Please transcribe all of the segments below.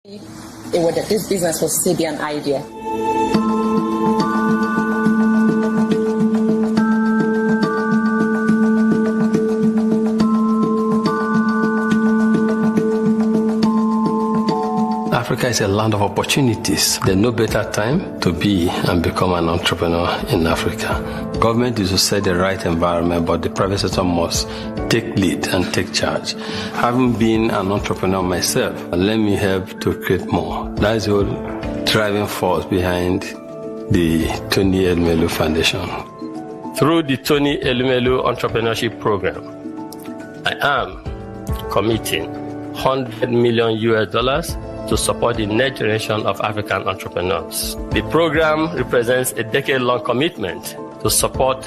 This business was still an idea. Africa is a land of opportunities. There's no better time to be and become an entrepreneur in Africa. Government is to set the right environment, but the private sector must take lead and take charge. Having been an entrepreneur myself, let me help to create more. That is the whole driving force behind the Tony Elumelu Foundation. Through the Tony Elumelu Entrepreneurship Program, I am committing $100 million to support the next generation of African entrepreneurs. The program represents a decade-long commitment to support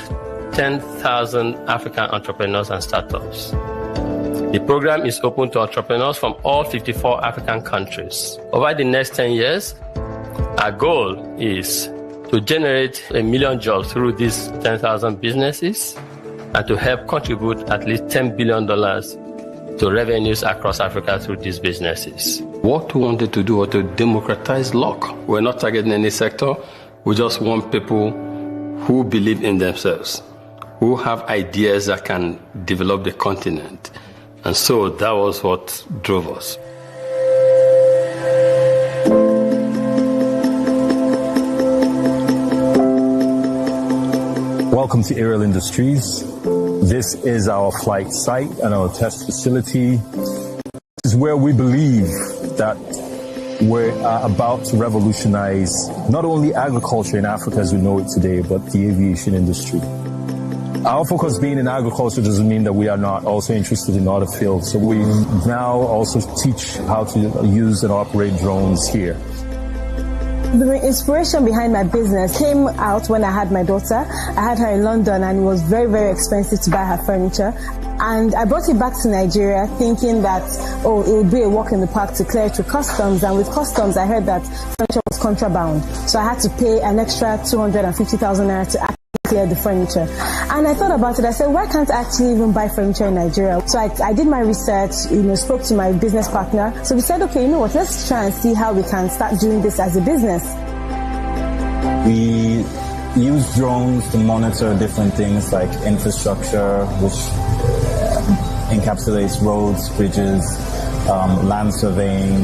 10,000 African entrepreneurs and startups. The program is open to entrepreneurs from all 54 African countries. Over the next 10 years, our goal is to generate 1 million jobs through these 10,000 businesses and to help contribute at least $10 billion to revenues across Africa through these businesses. What we wanted to do was to democratize luck. We're not targeting any sector. We just want people who believe in themselves, who have ideas that can develop the continent. And so that was what drove us. Welcome to Aerial Industries. This is our flight site and our test facility. This is where we believe that we're about to revolutionize not only agriculture in Africa as we know it today, but the aviation industry. Our focus being in agriculture doesn't mean that we are not also interested in other fields. So we now also teach how to use and operate drones here. The inspiration behind my business came out when I had my daughter. I had her in London and it was very, very expensive to buy her furniture. And I brought it back to Nigeria thinking that, it would be a walk in the park to clear it through customs. And with customs, I heard that furniture was contraband. So I had to pay an extra 250,000 naira to actually clear the furniture. And I thought about it. I said, why can't I actually even buy furniture in Nigeria? So I did my research, spoke to my business partner. So we said, okay, you know what, let's try and see how we can start doing this as a business. We use drones to monitor different things like infrastructure, which encapsulates roads, bridges, land surveying,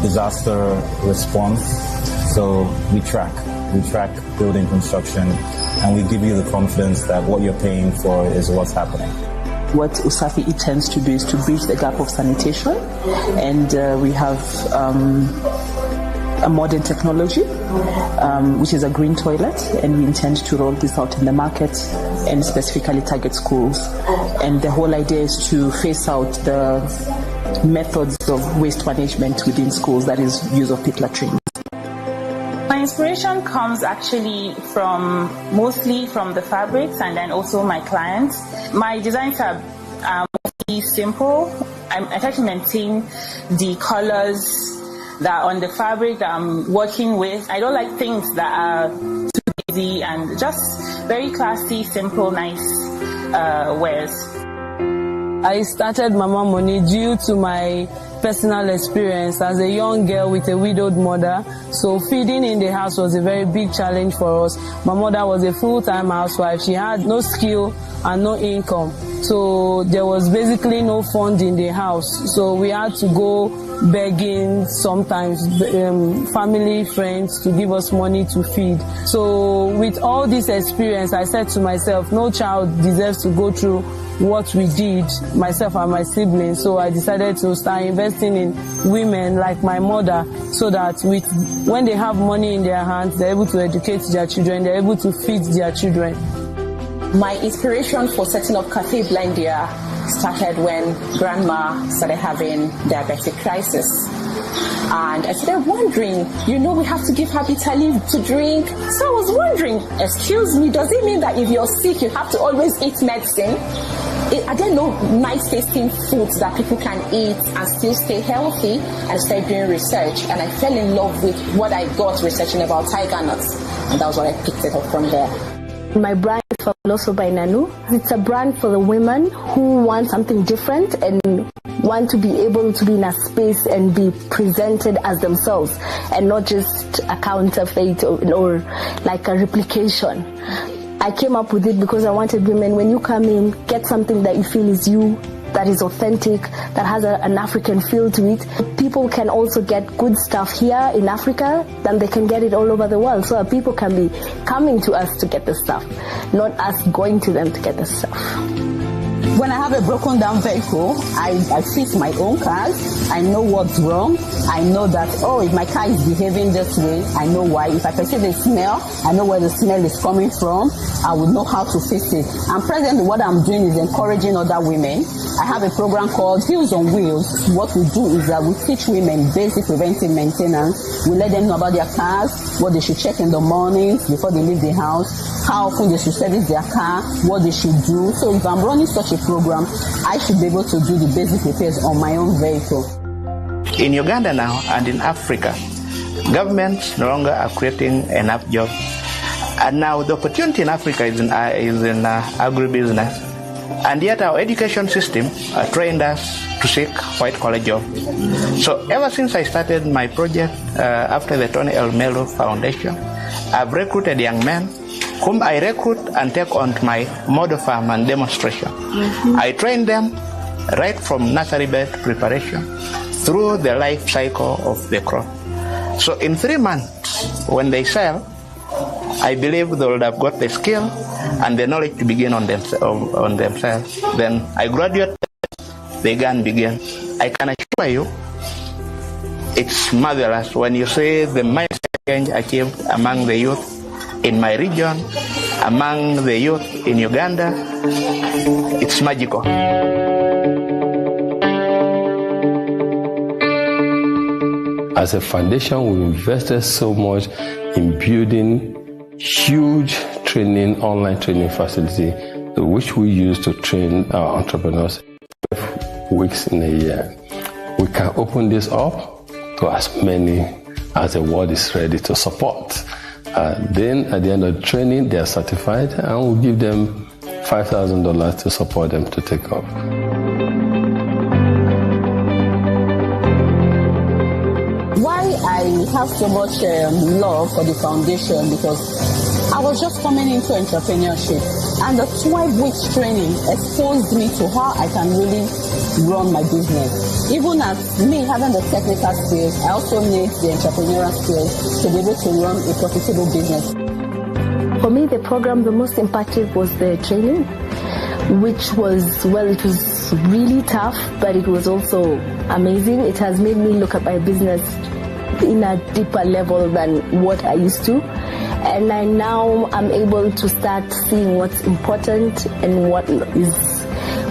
disaster response. So we track building construction, and we give you the confidence that what you're paying for is what's happening. What USAFI intends to do is to bridge the gap of sanitation, and we have a modern technology, which is a green toilet, and we intend to roll this out in the market and specifically target schools. And the whole idea is to phase out the methods of waste management within schools, that is use of pit latrines. My inspiration comes actually mostly from the fabrics and then also my clients. My designs are mostly simple. I try to maintain the colors that are on the fabric that I'm working with. I don't like things that are too easy, and just very classy, simple, nice wares. I started Mama Money due to my personal experience as a young girl with a widowed mother. So feeding in the house was a very big challenge for us. My mother was a full-time housewife. She had no skill and no income. So there was basically no fund in the house. So we had to go begging sometimes, family, friends to give us money to feed. So with all this experience, I said to myself, no child deserves to go through what we did, myself and my siblings. So I decided to start investing in women like my mother, so that when they have money in their hands, they're able to educate their children, they're able to feed their children. My inspiration for setting up Cafe Blendia started when grandma started having diabetic crisis. And I started wondering, we have to give her bitter leaf to drink. So I was wondering, excuse me, does it mean that if you're sick, you have to always eat medicine? Are there no nice tasting foods that people can eat and still stay healthy? And started doing research, and I fell in love with what I got researching about tiger nuts. And that was what I picked it up from there. My brand Fabuloso by Nanu. It's a brand for the women who want something different and want to be able to be in a space and be presented as themselves and not just a counterfeit or like a replication. I came up with it because I wanted women, when you come in, get something that you feel is you, that is authentic, that has an African feel to it. People can also get good stuff here in Africa, then they can get it all over the world. So people can be coming to us to get the stuff, not us going to them to get the stuff. When I have a broken down vehicle, I fix my own cars. I know what's wrong. I know that, if my car is behaving this way, I know why. If I perceive a smell, I know where the smell is coming from. I would know how to fix it. And presently what I'm doing is encouraging other women. I have a program called Heels on Wheels. What we do is that we teach women basic preventive maintenance. We let them know about their cars, what they should check in the mornings before they leave the house, how often they should service their car, what they should do. So if I'm running such a program, I should be able to do the basic repairs on my own vehicle. In Uganda now and in Africa, governments no longer are creating enough jobs. And now the opportunity in Africa is in agribusiness. And yet our education system trained us to seek white-collar jobs. So ever since I started my project after the Tony Elumelu Foundation, I've recruited young men whom I recruit and take on to my model farm and demonstration. I train them right from nursery bed preparation through the life cycle of the crop. So in 3 months, when they sell, I believe they will have got the skill and the knowledge to begin on themselves. Then I graduate, they can begin. I can assure you, it's marvelous when you see the mindset change achieved among the youth in my region, among the youth in Uganda. It's magical. As a foundation, we invested so much in building huge online training facility, which we use to train our entrepreneurs 12 weeks in a year. We can open this up to as many as the world is ready to support. Then at the end of the training, they are certified, and we'll give them $5,000 to support them to take off. Why I have so much love for the foundation, because I was just coming into entrepreneurship, and the 12 weeks training exposed me to how I can really run my business. Even as me having the technical skills, I also need the entrepreneurial skills to be able to run a profitable business. For me, the program the most impactful was the training, which was, it was really tough, but it was also amazing. It has made me look at my business in a deeper level than what I used to. And I'm able to start seeing what's important and what is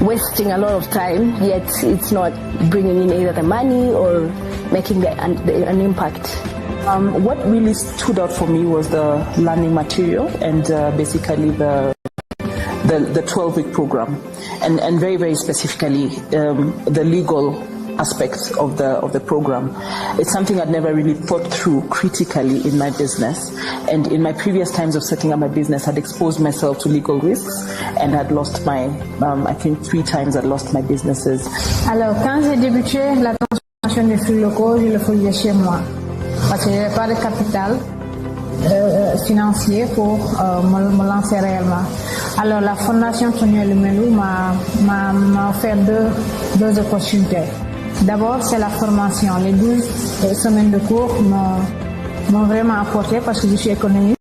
wasting a lot of time, yet it's not bringing in either the money or making an impact. What really stood out for me was the learning material and basically the 12-week program, and very, very specifically the legal aspects of the program. It's something I'd never really thought through critically in my business, and in my previous times of setting up my business, I'd exposed myself to legal risks and had lost my, I think 3 times I'd lost my businesses. Alors, quand j'ai débuté la transformation des flux locaux, je le faisais chez moi, parce que je n'avais pas de capital financier pour me lancer réellement. Alors, la fondation Tony Elumelu m'a offert deux opportunités. D'abord, c'est la formation. Les 12 semaines de cours m'ont vraiment apporté parce que je suis économiste.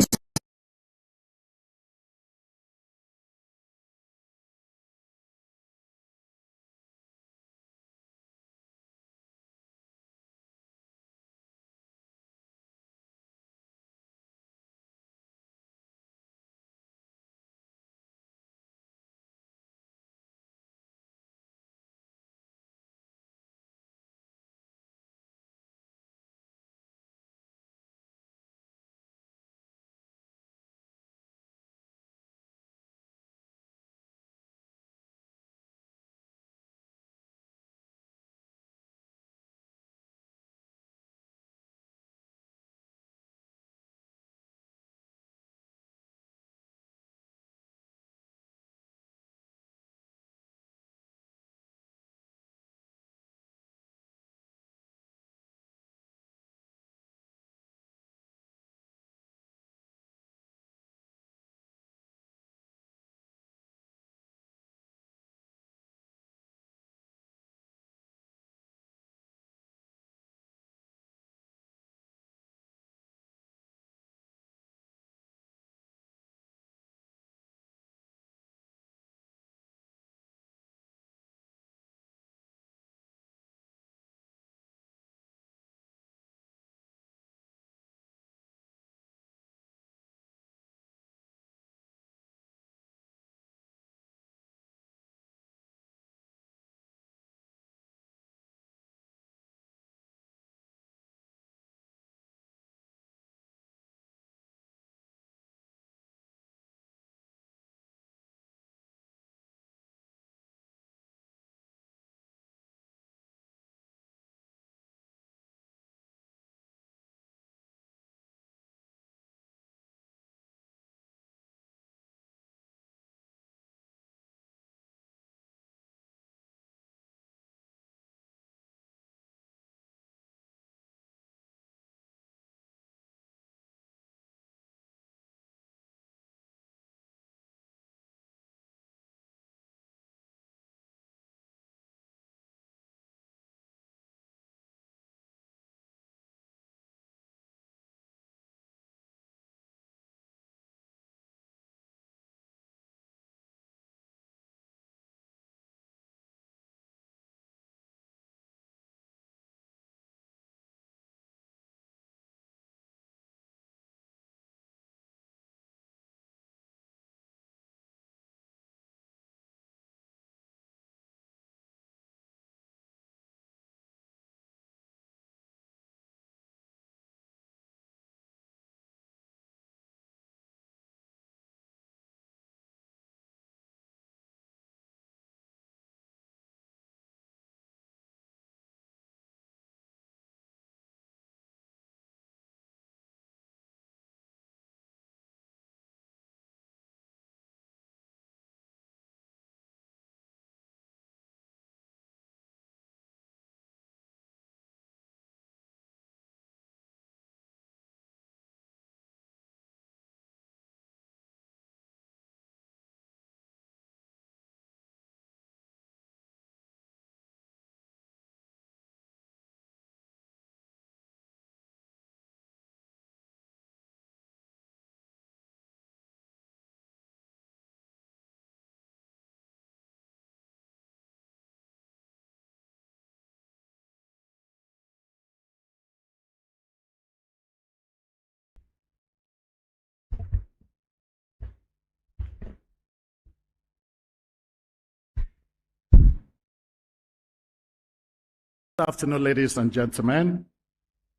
Good afternoon, ladies and gentlemen,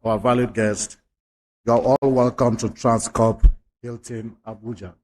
our valued guests. You are all welcome to Transcorp Hilton Abuja.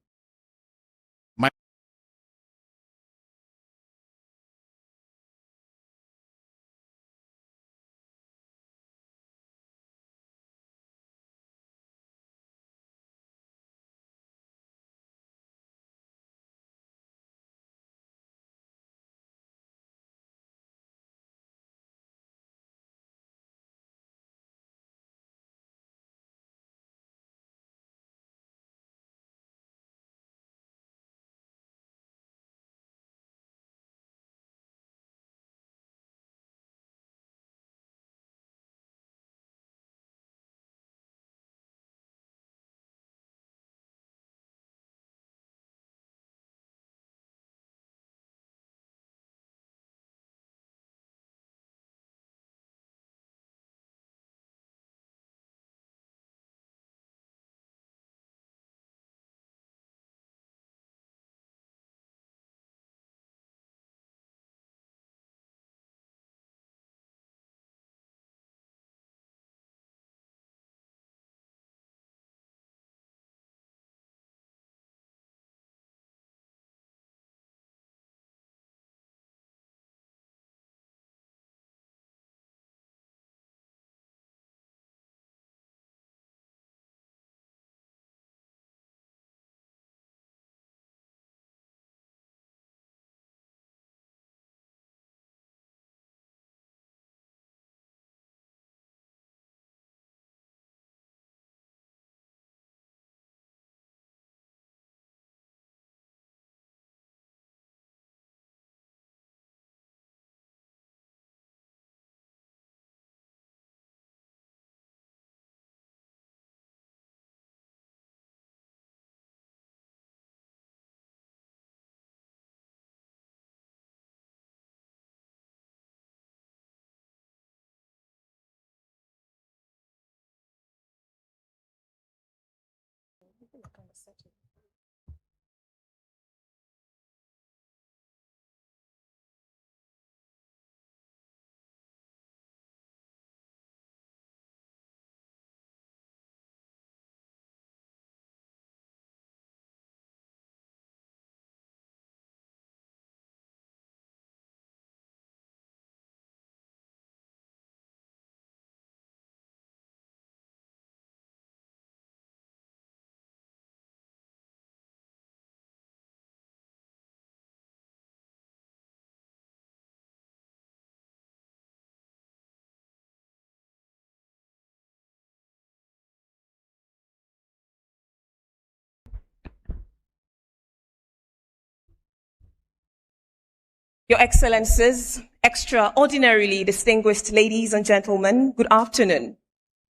Your Excellencies, extraordinarily distinguished ladies and gentlemen, good afternoon.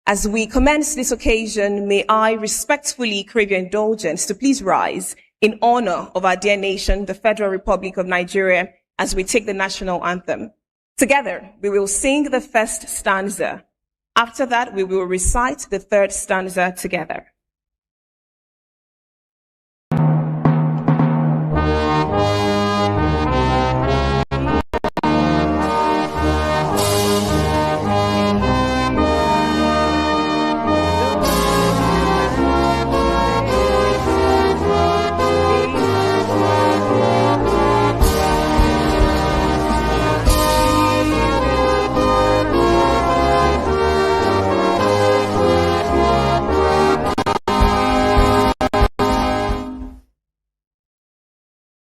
As we commence this occasion, may I respectfully crave your indulgence to please rise in honor of our dear nation, the Federal Republic of Nigeria, as we take the national anthem. Together, we will sing the first stanza. After that, we will recite the third stanza together.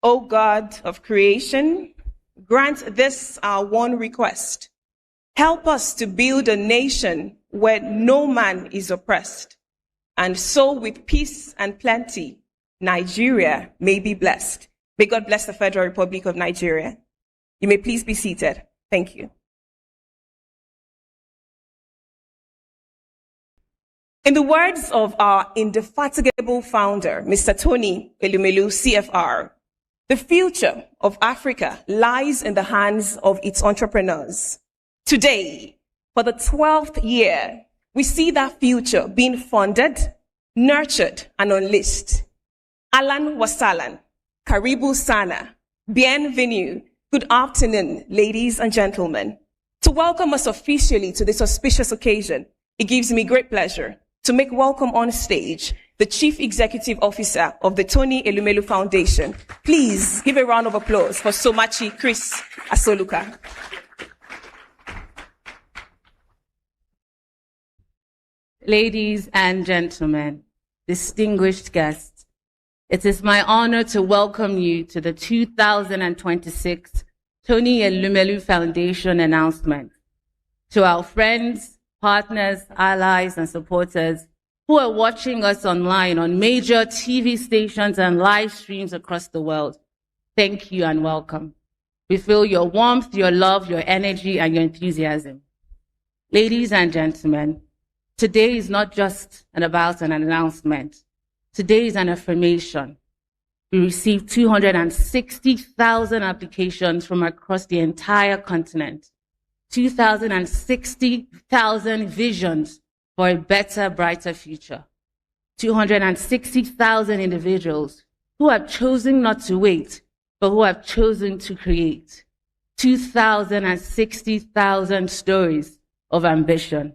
O God of creation, grant this our one request. Help us to build a nation where no man is oppressed, and so with peace and plenty, Nigeria may be blessed. May God bless the Federal Republic of Nigeria. You may please be seated. Thank you. In the words of our indefatigable founder, Mr. Tony Elumelu, CFR, the future of Africa lies in the hands of its entrepreneurs. Today, for the 12th year, we see that future being funded, nurtured, and unleashed. Alan Wasalan, Karibu Sana, Bienvenue, good afternoon, ladies and gentlemen. To welcome us officially to this auspicious occasion, it gives me great pleasure to make welcome on stage the Chief Executive Officer of the Tony Elumelu Foundation. Please give a round of applause for Somachi Chris Asoluka. Ladies and gentlemen, distinguished guests, it is my honor to welcome you to the 2026 Tony Elumelu Foundation announcement. To our friends, partners, allies, and supporters who are watching us online on major TV stations and live streams across the world, thank you and welcome. We feel your warmth, your love, your energy, and your enthusiasm. Ladies and gentlemen, today is not just about an announcement. Today is an affirmation. We received 260,000 applications from across the entire continent, 260,000 visions for a better, brighter future, 260,000 individuals who have chosen not to wait, but who have chosen to create, 260,000 stories of ambition.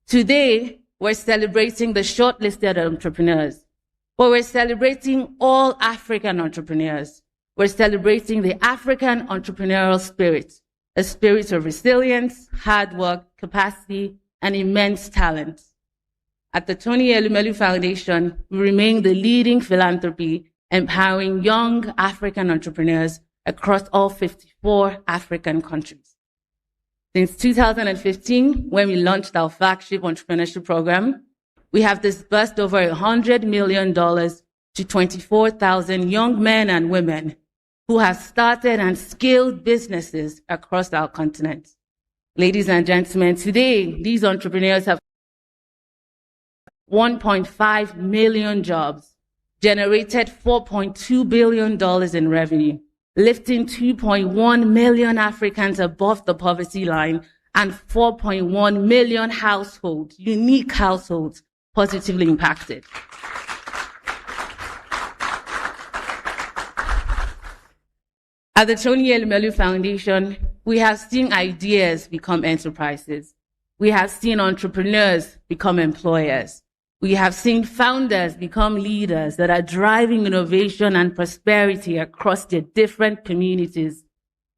Today, we're celebrating the shortlisted entrepreneurs, but we're celebrating all African entrepreneurs. We're celebrating the African entrepreneurial spirit, a spirit of resilience, hard work, capacity, and immense talent. At the Tony Elumelu Foundation, we remain the leading philanthropy empowering young African entrepreneurs across all 54 African countries. Since 2015, when we launched our flagship entrepreneurship program, we have disbursed over $100 million to 24,000 young men and women who have started and scaled businesses across our continent. Ladies and gentlemen, today, these entrepreneurs have 1.5 million jobs, generated $4.2 billion in revenue, lifting 2.1 million Africans above the poverty line and 4.1 million households, unique households, positively impacted. At the Tony Elumelu Foundation, we have seen ideas become enterprises. We have seen entrepreneurs become employers. We have seen founders become leaders that are driving innovation and prosperity across their different communities.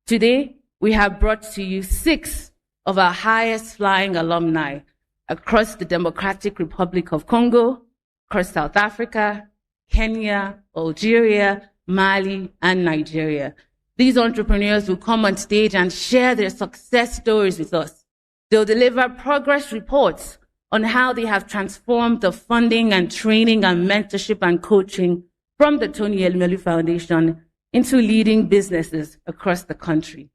Today, we have brought to you 6 of our highest flying alumni across the Democratic Republic of Congo, across South Africa, Kenya, Algeria, Mali, and Nigeria. These entrepreneurs will come on stage and share their success stories with us. They'll deliver progress reports on how they have transformed the funding and training and mentorship and coaching from the Tony Elumelu Foundation into leading businesses across the country.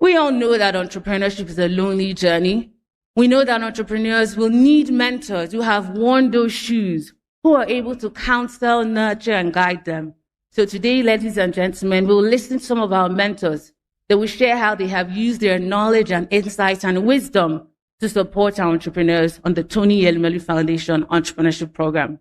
We all know that entrepreneurship is a lonely journey. We know that entrepreneurs will need mentors who have worn those shoes, who are able to counsel, nurture, and guide them. So today, ladies and gentlemen, we'll listen to some of our mentors that will share how they have used their knowledge and insight and wisdom to support our entrepreneurs on the Tony Elumelu Foundation Entrepreneurship Program.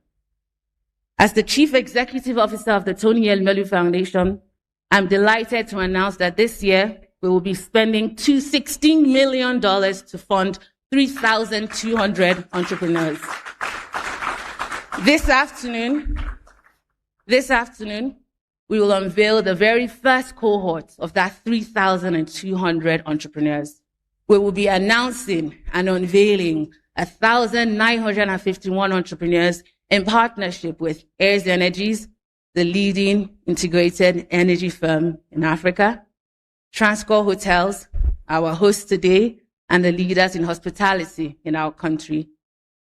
As the Chief Executive Officer of the Tony Elumelu Foundation, I'm delighted to announce that this year we will be spending $216 million to fund 3,200 entrepreneurs. This afternoon, we will unveil the very first cohort of that 3,200 entrepreneurs. We will be announcing and unveiling 1,951 entrepreneurs in partnership with Heirs Energies, the leading integrated energy firm in Africa, Transcorp Hotels, our host today, and the leaders in hospitality in our country.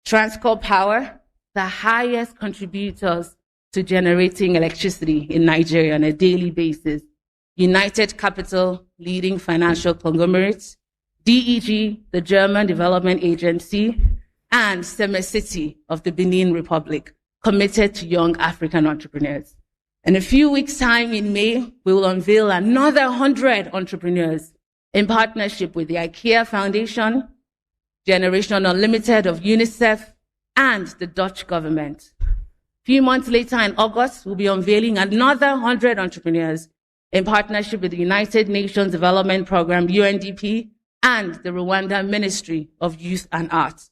Transcorp Power, the highest contributors to generating electricity in Nigeria on a daily basis. United Capital, leading financial conglomerates. DEG, the German Development Agency, and Semesiti of the Benin Republic, committed to young African entrepreneurs. In a few weeks' time in May, we will unveil another 100 entrepreneurs in partnership with the IKEA Foundation, Generation Unlimited of UNICEF, and the Dutch government. A few months later in August, we'll be unveiling another 100 entrepreneurs in partnership with the United Nations Development Program, UNDP, and the Rwandan Ministry of Youth and Arts.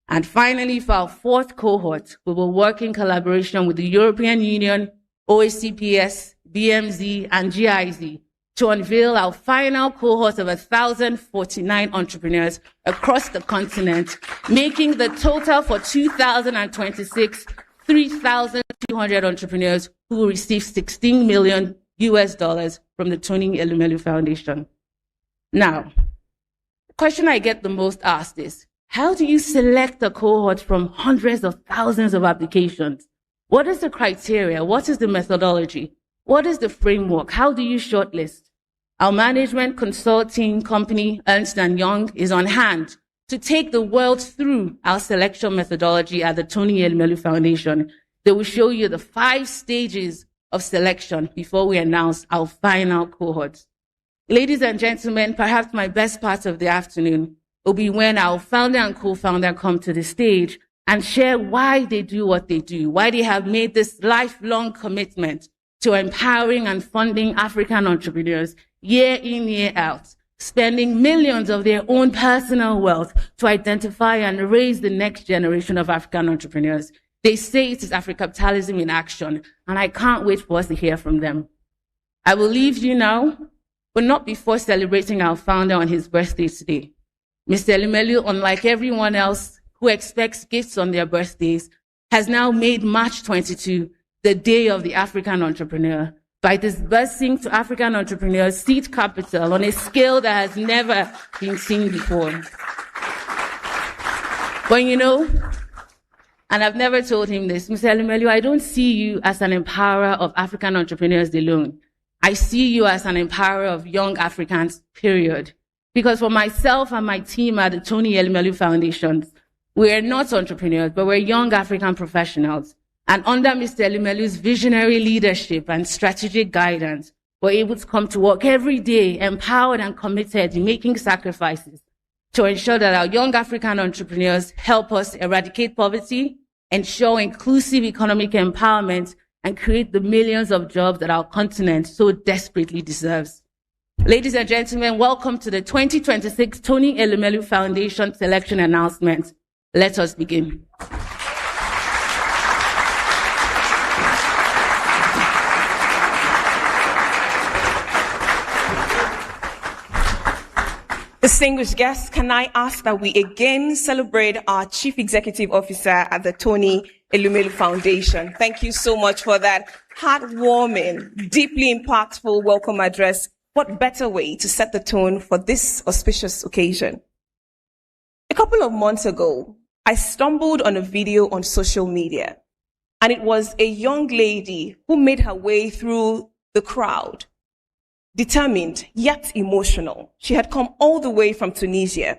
And finally, for our fourth cohort, we will work in collaboration with the European Union, OECPS, BMZ, and GIZ to unveil our final cohort of 1,049 entrepreneurs across the continent, making the total for 2026 3,200 entrepreneurs who will receive $16 million from the Tony Elumelu Foundation. Now, the question I get the most asked is, how do you select a cohort from hundreds of thousands of applications? What is the criteria? What is the methodology? What is the framework? How do you shortlist? Our management consulting company, Ernst & Young, is on hand to take the world through our selection methodology at the Tony Elumelu Foundation. They will show you the 5 stages of selection before we announce our final cohort. Ladies and gentlemen, perhaps my best part of the afternoon will be when our founder and co-founder come to the stage and share why they do what they do, why they have made this lifelong commitment to empowering and funding African entrepreneurs year in, year out, spending millions of their own personal wealth to identify and raise the next generation of African entrepreneurs. They say it is Africapitalism in action, and I can't wait for us to hear from them. I will leave you now, but not before celebrating our founder on his birthday today. Mr. Elumelu, unlike everyone else who expects gifts on their birthdays, has now made March 22 the day of the African entrepreneur by disbursing to African entrepreneurs seed capital on a scale that has never been seen before. But you know, and I've never told him this, Mr. Elumelu, I don't see you as an empowerer of African entrepreneurs alone. I see you as an empowerer of young Africans, period. Because for myself and my team at the Tony Elumelu Foundation, we're not entrepreneurs, but we're young African professionals. And under Mr. Elumelu's visionary leadership and strategic guidance, we're able to come to work every day, empowered and committed in making sacrifices to ensure that our young African entrepreneurs help us eradicate poverty, ensure inclusive economic empowerment, and create the millions of jobs that our continent so desperately deserves. Ladies and gentlemen, welcome to the 2026 Tony Elumelu Foundation selection announcement. Let us begin. Distinguished guests, can I ask that we again celebrate our Chief Executive Officer at the Tony Elumelu Foundation. Thank you so much for that heartwarming, deeply impactful welcome address. What better way to set the tone for this auspicious occasion? A couple of months ago, I stumbled on a video on social media, and it was a young lady who made her way through the crowd, determined yet emotional. She had come all the way from Tunisia.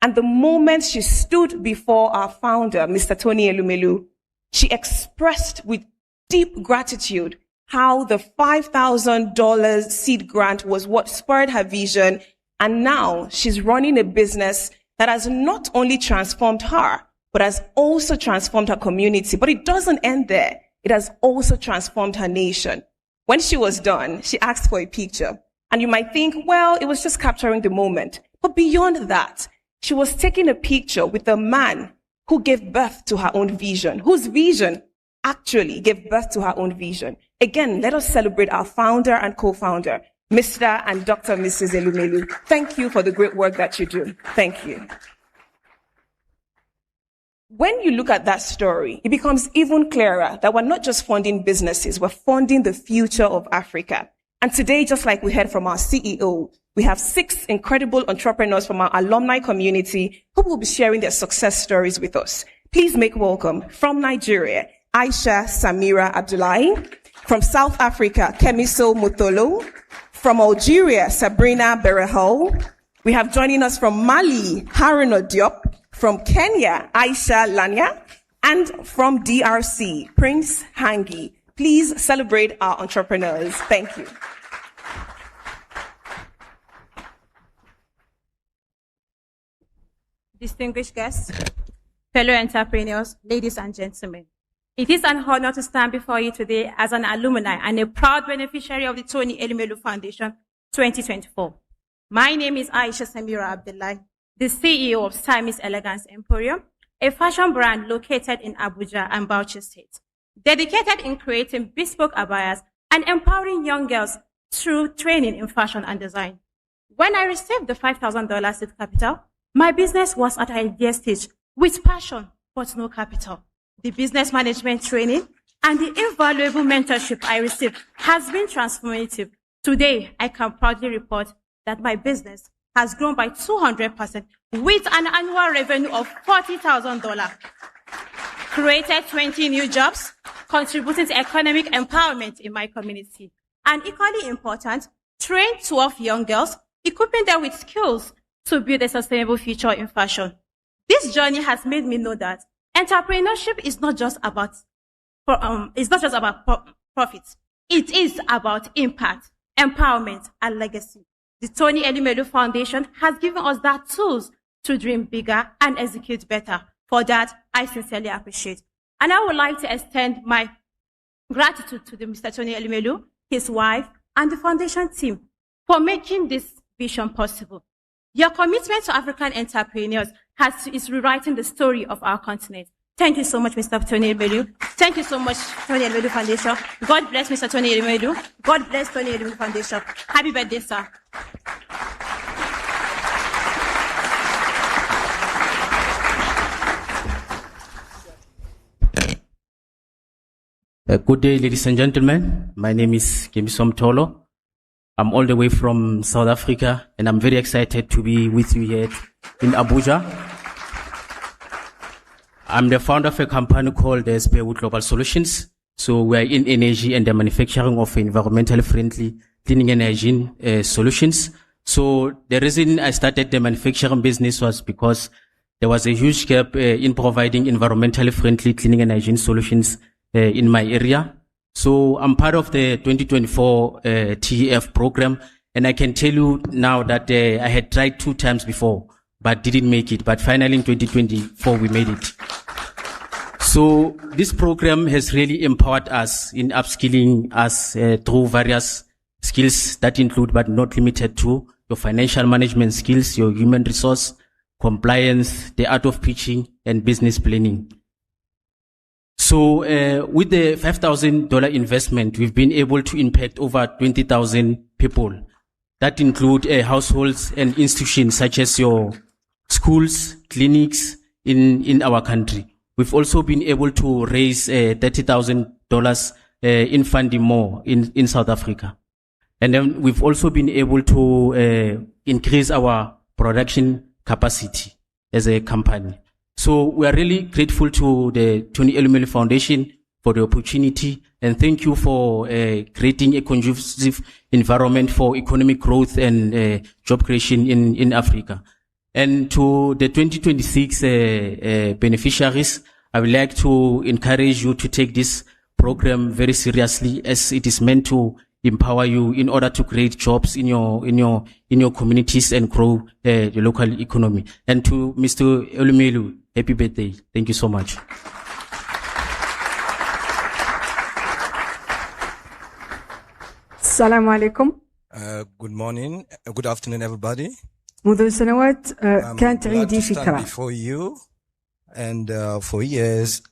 And the moment she stood before our founder, Mr. Tony Elumelu, she expressed with deep gratitude how the $5,000 seed grant was what spurred her vision. And now she's running a business that has not only transformed her, but has also transformed her community. But it doesn't end there. It has also transformed her nation. When she was done, she asked for a picture. And you might think, well, it was just capturing the moment. But beyond that, she was taking a picture with a man who gave birth to her own vision, whose vision actually gave birth to her own vision. Again, let us celebrate our founder and co-founder, Mr. and Dr. Mrs. Elumelu. Thank you for the great work that you do. Thank you. When you look at that story, it becomes even clearer that we're not just funding businesses, we're funding the future of Africa. And today, just like we heard from our CEO, we have 6 incredible entrepreneurs from our alumni community who will be sharing their success stories with us. Please make welcome from Nigeria, Aisha Samira Abdullahi, from South Africa, Kemiso Mutolo, from Algeria, Sabrina Berehol. We have joining us from Mali, Haruna Diop, from Kenya, Aisha Lanya, and from DRC, Prince Hangi. Please celebrate our entrepreneurs. Thank you. Distinguished guests, fellow entrepreneurs, ladies and gentlemen. It is an honor to stand before you today as an alumni and a proud beneficiary of the Tony Elumelu Foundation 2024. My name is Aisha Samira Abdullahi, the CEO of Simis Elegance Emporium, a fashion brand located in Abuja and Bauchi State, dedicated in creating bespoke abayas and empowering young girls through training in fashion and design. When I received the $5,000 seed capital, my business was at an idea stage with passion but no capital. The business management training and the invaluable mentorship I received has been transformative. Today, I can proudly report that my business has grown by 200% with an annual revenue of $40,000, created 20 new jobs, contributing to economic empowerment in my community, and equally important, trained 12 young girls, equipping them with skills to build a sustainable future in fashion. This journey has made me know that entrepreneurship is not just about profits. It is about impact, empowerment, and legacy. The Tony Elumelu Foundation has given us that tools to dream bigger and execute better. For that, I sincerely appreciate. And I would like to extend my gratitude to Mr. Tony Elumelu, his wife, and the foundation team for making this vision possible. Your commitment to African entrepreneurs is rewriting the story of our continent. Thank you so much, Mr. Tony Elumelu. Thank you so much, Tony Elumelu Foundation. God bless Mr. Tony Elumelu. God bless Tony Elumelu Foundation. Happy birthday, sir. Good day, ladies and gentlemen. My name is Kemisom Tolo. I'm all the way from South Africa, and I'm very excited to be with you here in Abuja. I'm the founder of a company called Spearwood Global Solutions. So we are in energy and the manufacturing of environmentally friendly cleaning and hygiene solutions. So the reason I started the manufacturing business was because there was a huge gap in providing environmentally friendly cleaning and hygiene solutions in my area. So I'm part of the 2024 TEF program, and I can tell you now that I had tried 2 times before, but didn't make it. But finally in 2024, we made it. So this program has really empowered us in upskilling us through various skills that include, but not limited to, your financial management skills, your human resource, compliance, the art of pitching, and business planning. So with the $5,000 investment, we've been able to impact over 20,000 people. That include households and institutions such as your schools, clinics in our country. We've also been able to raise $30,000 in funding more in South Africa. And then we've also been able to increase our production capacity as a company. So we are really grateful to the Tony Elumelu Foundation for the opportunity, and thank you for creating a conducive environment for economic growth and job creation in Africa. And to the 2026 beneficiaries, I would like to encourage you to take this program very seriously, as it is meant to empower you in order to create jobs in your communities and grow the local economy. And to Mr. Elumelu, happy birthday. Thank you so much. السلام عليكم. Good morning. Good afternoon, everybody. منذ سنوات كانت عندي فكرة. For you and for years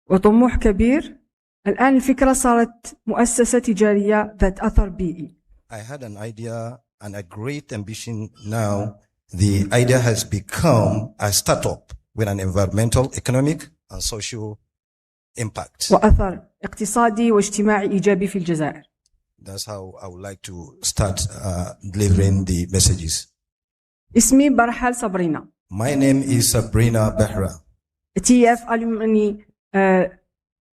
وطموح كبير. الآن الفكرة صارت مؤسسة تجارية ذات أثر بيئي. I had an idea and a great ambition. Now the idea has become a startup with an environmental, economic, and social impact. وأثر اقتصادي واجتماعي إيجابي في الجزائر. That's how I would like to start delivering the messages. اسمي برحال صبرينا. My name is Sabrina Behra. TEF Alumni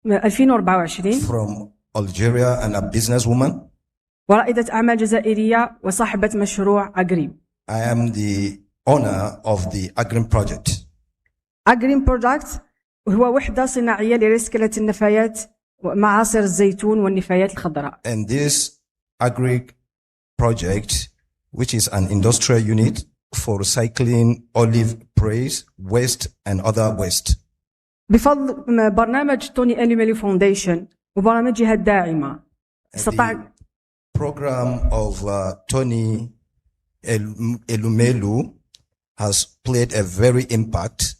2024. From Algeria and a businesswoman. ورائدة أعمال جزائرية وصاحبة مشروع أجريم. I am the owner of the Agrim project. Agrim project هو وحدة صناعية لرسكلة النفايات ومعاصر الزيتون والنفايات الخضراء. And this Agri project, which is an industrial unit for recycling olive praise, waste and other waste. بفضل برنامج توني إليميلو فاونديشن وبرامجها الداعمة استطاع program of Tony Elumelu has played a very impact.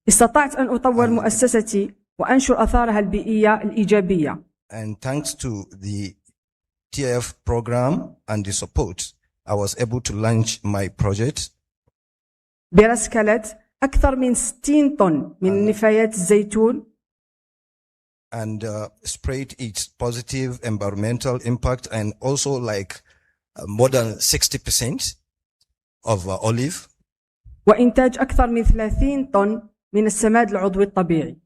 استطعت أن أطور مؤسستي وأنشر أثارها البيئية الإيجابية. And thanks to the TF program and the support, I was able to launch my project. برسكلة أكثر من 60 طن من نفايات الزيتون. And spread its positive environmental impact, and also like more than 60% of olive. وإنتاج أكثر من 30 طن من السماد العضوي الطبيعي.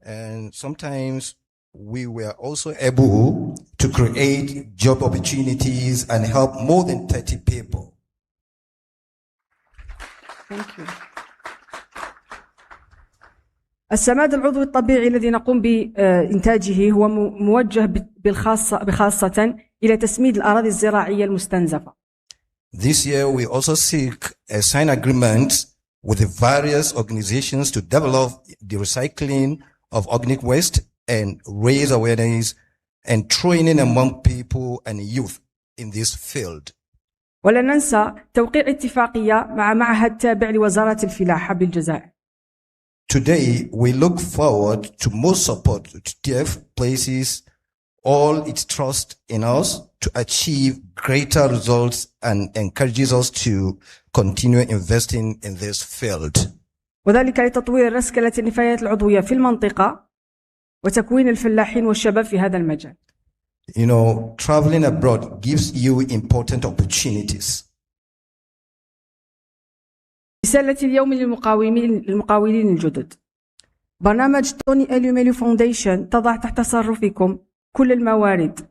And sometimes we were also able to create job opportunities and help more than 30 people. Thank you. السماد العضوي الطبيعي الذي نقوم بإنتاجه هو موجه بخاصة إلى تسميد الأراضي الزراعية المستنزفة. This year we also seek a sign agreement with the various organizations to develop the recycling of organic waste and raise awareness and training among people and youth in this field. ولا ننسى توقيع اتفاقية مع معهد تابع لوزارة الفلاحة بالجزائر. Today, we look forward to more support to TF places all its trust in us to achieve greater results and encourages us to continue investing in this field. وذلك لتطوير رسكلة النفايات العضوية في المنطقة وتكوين الفلاحين والشباب في هذا المجال. You know, traveling abroad gives you important opportunities. رسالة اليوم للمقاولين الجدد. برنامج توني إلوميلو فاونديشن تضع تحت تصرفكم كل الموارد.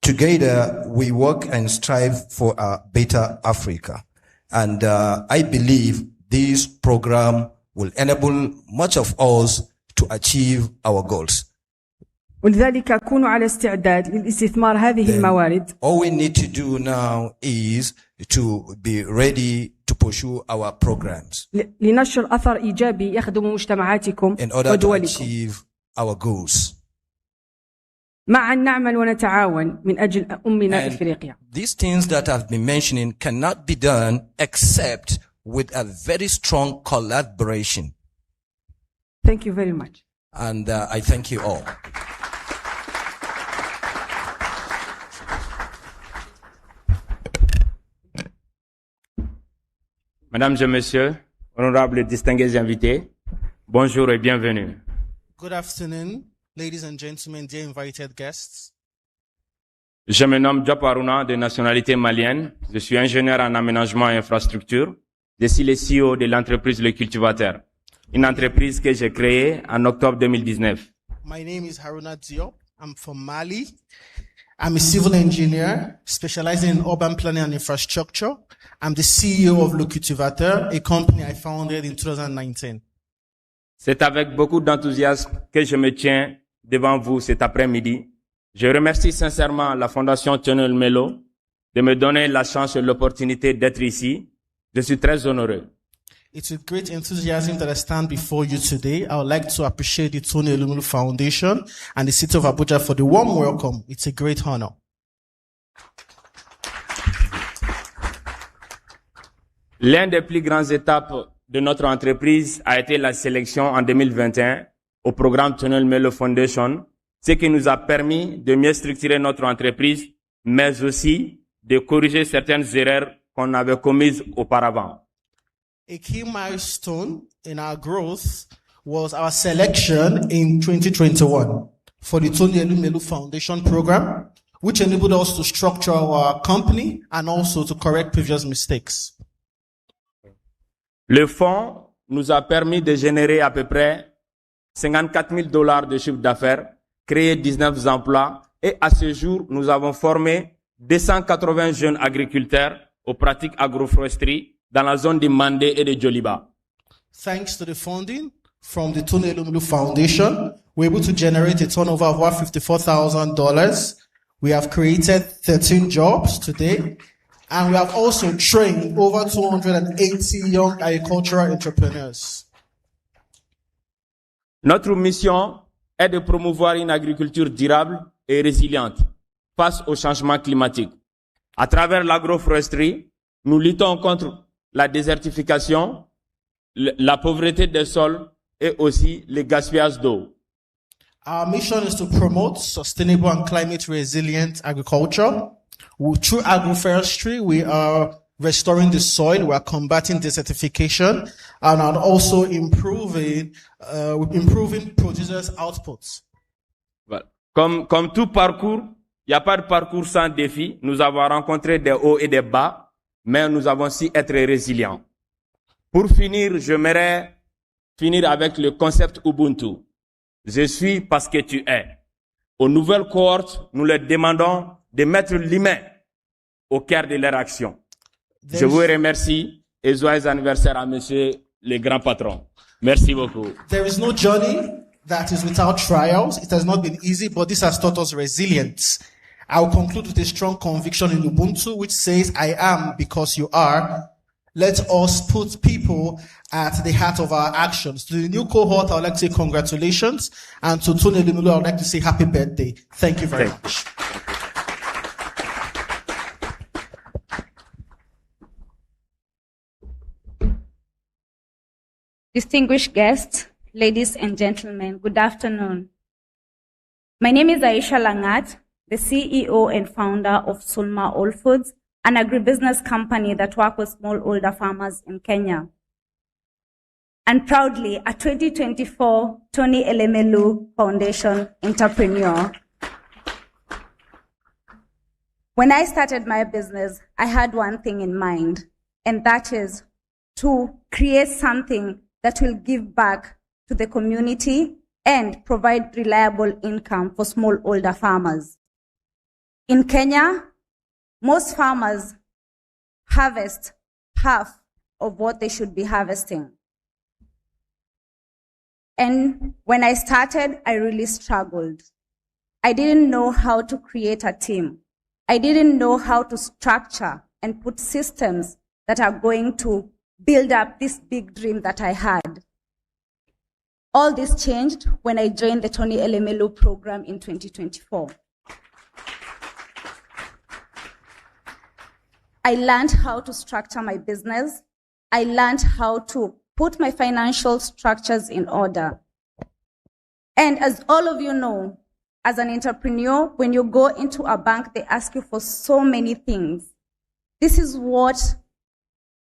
Together we work and strive for a better Africa, and I believe this program will enable much of us to achieve our goals. ولذلك كونوا على استعداد للاستثمار هذه الموارد. All we need to do now is to be ready to pursue our programs. لنشر أثر إيجابي يخدم مجتمعاتكم in order to ودولكم. achieve our goals. معا نعمل ونتعاون من أجل أمنا إفريقيا. These things that I've been mentioning cannot be done except with a very strong collaboration. Thank you very much. And I thank you all. Mesdames et messieurs, honorables et distingués invités, bonjour et bienvenue. Good afternoon, ladies and gentlemen, dear invited guests. Je me nomme Diop Haruna, de nationalité malienne. Je suis ingénieur en aménagement et infrastructure. Je suis le CEO de l'entreprise Le Cultivateur, une entreprise que j'ai créée en octobre 2019. My name is Haruna Diop. I'm from Mali. I'm a civil engineer specializing in urban planning and infrastructure. I'm the CEO of Le Cultivateur, a company I founded in 2019. C'est avec beaucoup d'enthousiasme que je me tiens devant vous cet après-midi. Je remercie sincèrement la Fondation Unveiling de me donner la chance et l'opportunité d'être ici. Je suis très honoreux. It's with great enthusiasm that I stand before you today. I would like to appreciate the Elumelu Foundation and the City of Abuja for the warm welcome. It's a great honor. L'un des plus grandes étapes de notre entreprise a été la sélection en 2021 au programme Elumelu Foundation, ce qui nous a permis de mieux structurer notre entreprise, mais aussi de corriger certaines erreurs qu'on avait commises auparavant. A key milestone in our growth was our selection in 2021 for the Elumelu Foundation program, which enabled us to structure our company and also to correct previous mistakes. Le fonds nous a permis de générer à peu près $54,000 de chiffre d'affaires, créer 19 emplois et à ce jour, nous avons formé 280 jeunes agriculteurs aux pratiques agroforesterie dans la zone de Mandé et de Djoliba. Thanks to the funding from the Elumelu Foundation, we're able to generate a turnover of over $54,000. We have created 13 jobs today, and we have also trained over 280 young agricultural entrepreneurs. Notre mission est de promouvoir une agriculture durable et résiliente, face au changement climatique. À travers l'agroforesterie, nous luttons contre la désertification, la pauvreté des sols et aussi le gaspillage d'eau. Our mission is to promote sustainable and climate resilient agriculture. Through agroforestry, we are restoring the soil, we are combating desertification, and are also improving producers' outputs. Voilà. Comme tout parcours, il n'y a pas de parcours sans défi. Nous avons rencontré des hauts et des bas, mais nous avons su être résilients. Pour finir, j'aimerais finir avec le concept Ubuntu. Je suis parce que tu es. Aux nouvelles cohortes, nous leur demandons de mettre l'humain au cœur de leur action. Je vous remercie et joyeux anniversaire à monsieur le grand patron. Merci beaucoup. There is no journey that is without trials. It has not been easy, but this has taught us resilience. I will conclude with a strong conviction in Ubuntu, which says, I am because you are. Let us put people at the heart of our actions. To the new cohort, I would like to say congratulations. And to Tony Elumelu, I would like to say happy birthday. Thank you very much. Distinguished guests, ladies and gentlemen, good afternoon. My name is Aisha Langat, the CEO and founder of Sulma All Foods, an agribusiness company that works with smallholder farmers in Kenya. And proudly, a 2024 Tony Elumelu Foundation entrepreneur. When I started my business, I had one thing in mind, and that is to create something that will give back to the community and provide reliable income for smallholder farmers. In Kenya, most farmers harvest half of what they should be harvesting. And when I started, I really struggled. I didn't know how to create a team. I didn't know how to structure and put systems that are going to build up this big dream that I had. All this changed when I joined the Tony Elumelu program in 2024. I learned how to structure my business. I learned how to put my financial structures in order. And as all of you know, as an entrepreneur, when you go into a bank, they ask you for so many things. This is what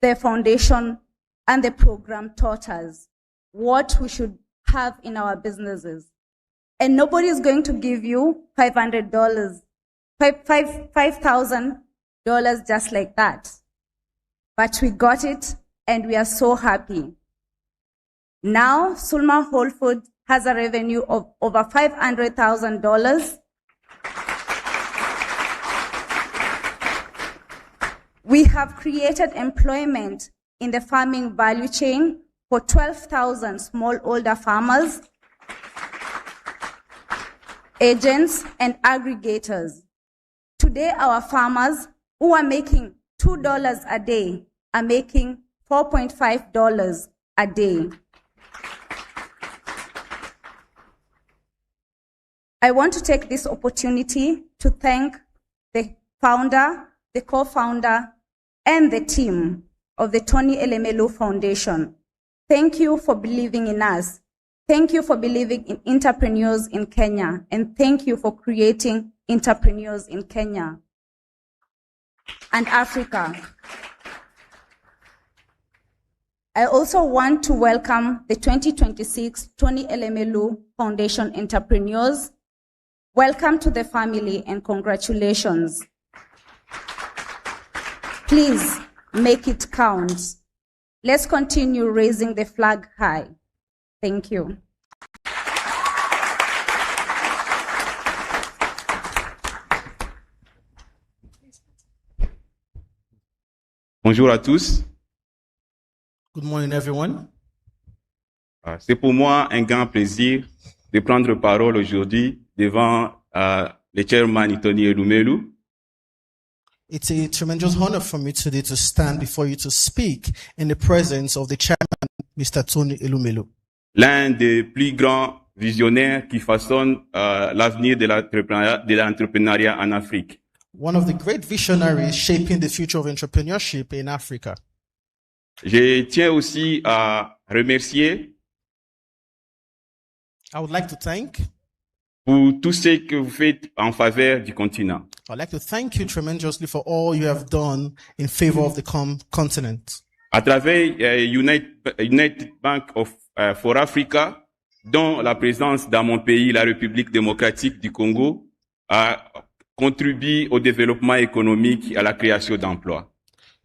the foundation and the program taught us, what we should have in our businesses. And nobody is going to give you $500, $5,000 just like that. But we got it, and we are so happy. Now, Sulma Whole Food has a revenue of over $500,000. We have created employment in the farming value chain for 12,000 smallholder farmers, agents, and aggregators. Today, our farmers who are making $2 a day are making $4.5 a day. I want to take this opportunity to thank the founder, the co-founder, and the team of the Tony Elumelu Foundation. Thank you for believing in us. Thank you for believing in entrepreneurs in Kenya. And thank you for creating entrepreneurs in Kenya and Africa. I also want to welcome the 2026 Tony Elumelu Foundation entrepreneurs. Welcome to the family and congratulations. Please make it count. Let's continue raising the flag high. Thank you. Bonjour à tous. Good morning, everyone. C'est pour moi un grand plaisir de prendre parole aujourd'hui devant le chairman Tony Elumelu. It's a tremendous honor for me today to stand before you to speak in the presence of the chairman, Mr. Tony Elumelu. L'un des plus grands visionnaires qui façonnent l'avenir de l'entrepreneuriat en Afrique. One of the great visionaries shaping the future of entrepreneurship in Africa. Je tiens aussi à remercier I would like to thank pour tout ce que vous faites en faveur du continent. I'd like to thank you tremendously for all you have done in favor of the continent. À travers United Bank for Africa, dont la présence dans mon pays, la République démocratique du Congo, a contribué au développement économique et à la création d'emplois.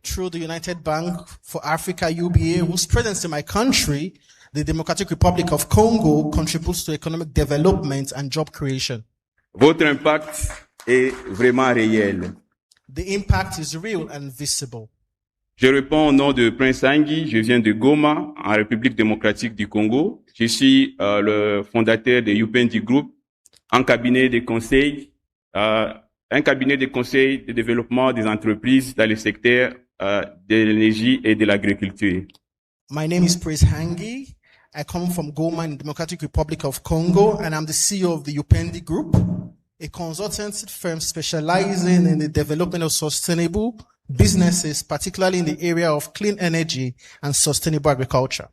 Through the United Bank for Africa, UBA, whose presence in my country, the Democratic Republic of Congo, contributes to economic development and job creation. Votre impact est vraiment réel. The impact is real and visible. Je réponds au nom de Prince Hangui, je viens de Goma, en République démocratique du Congo. Je suis le fondateur de Upendi Group, un cabinet de conseil de développement des entreprises dans le secteur de l'énergie et de l'agriculture. My name is Prince Hangui. I come from Goma in the Democratic Republic of Congo, and I'm the CEO of the Upendi Group, a consultancy firm specializing in the development of sustainable businesses, particularly in the area of clean energy and sustainable agriculture.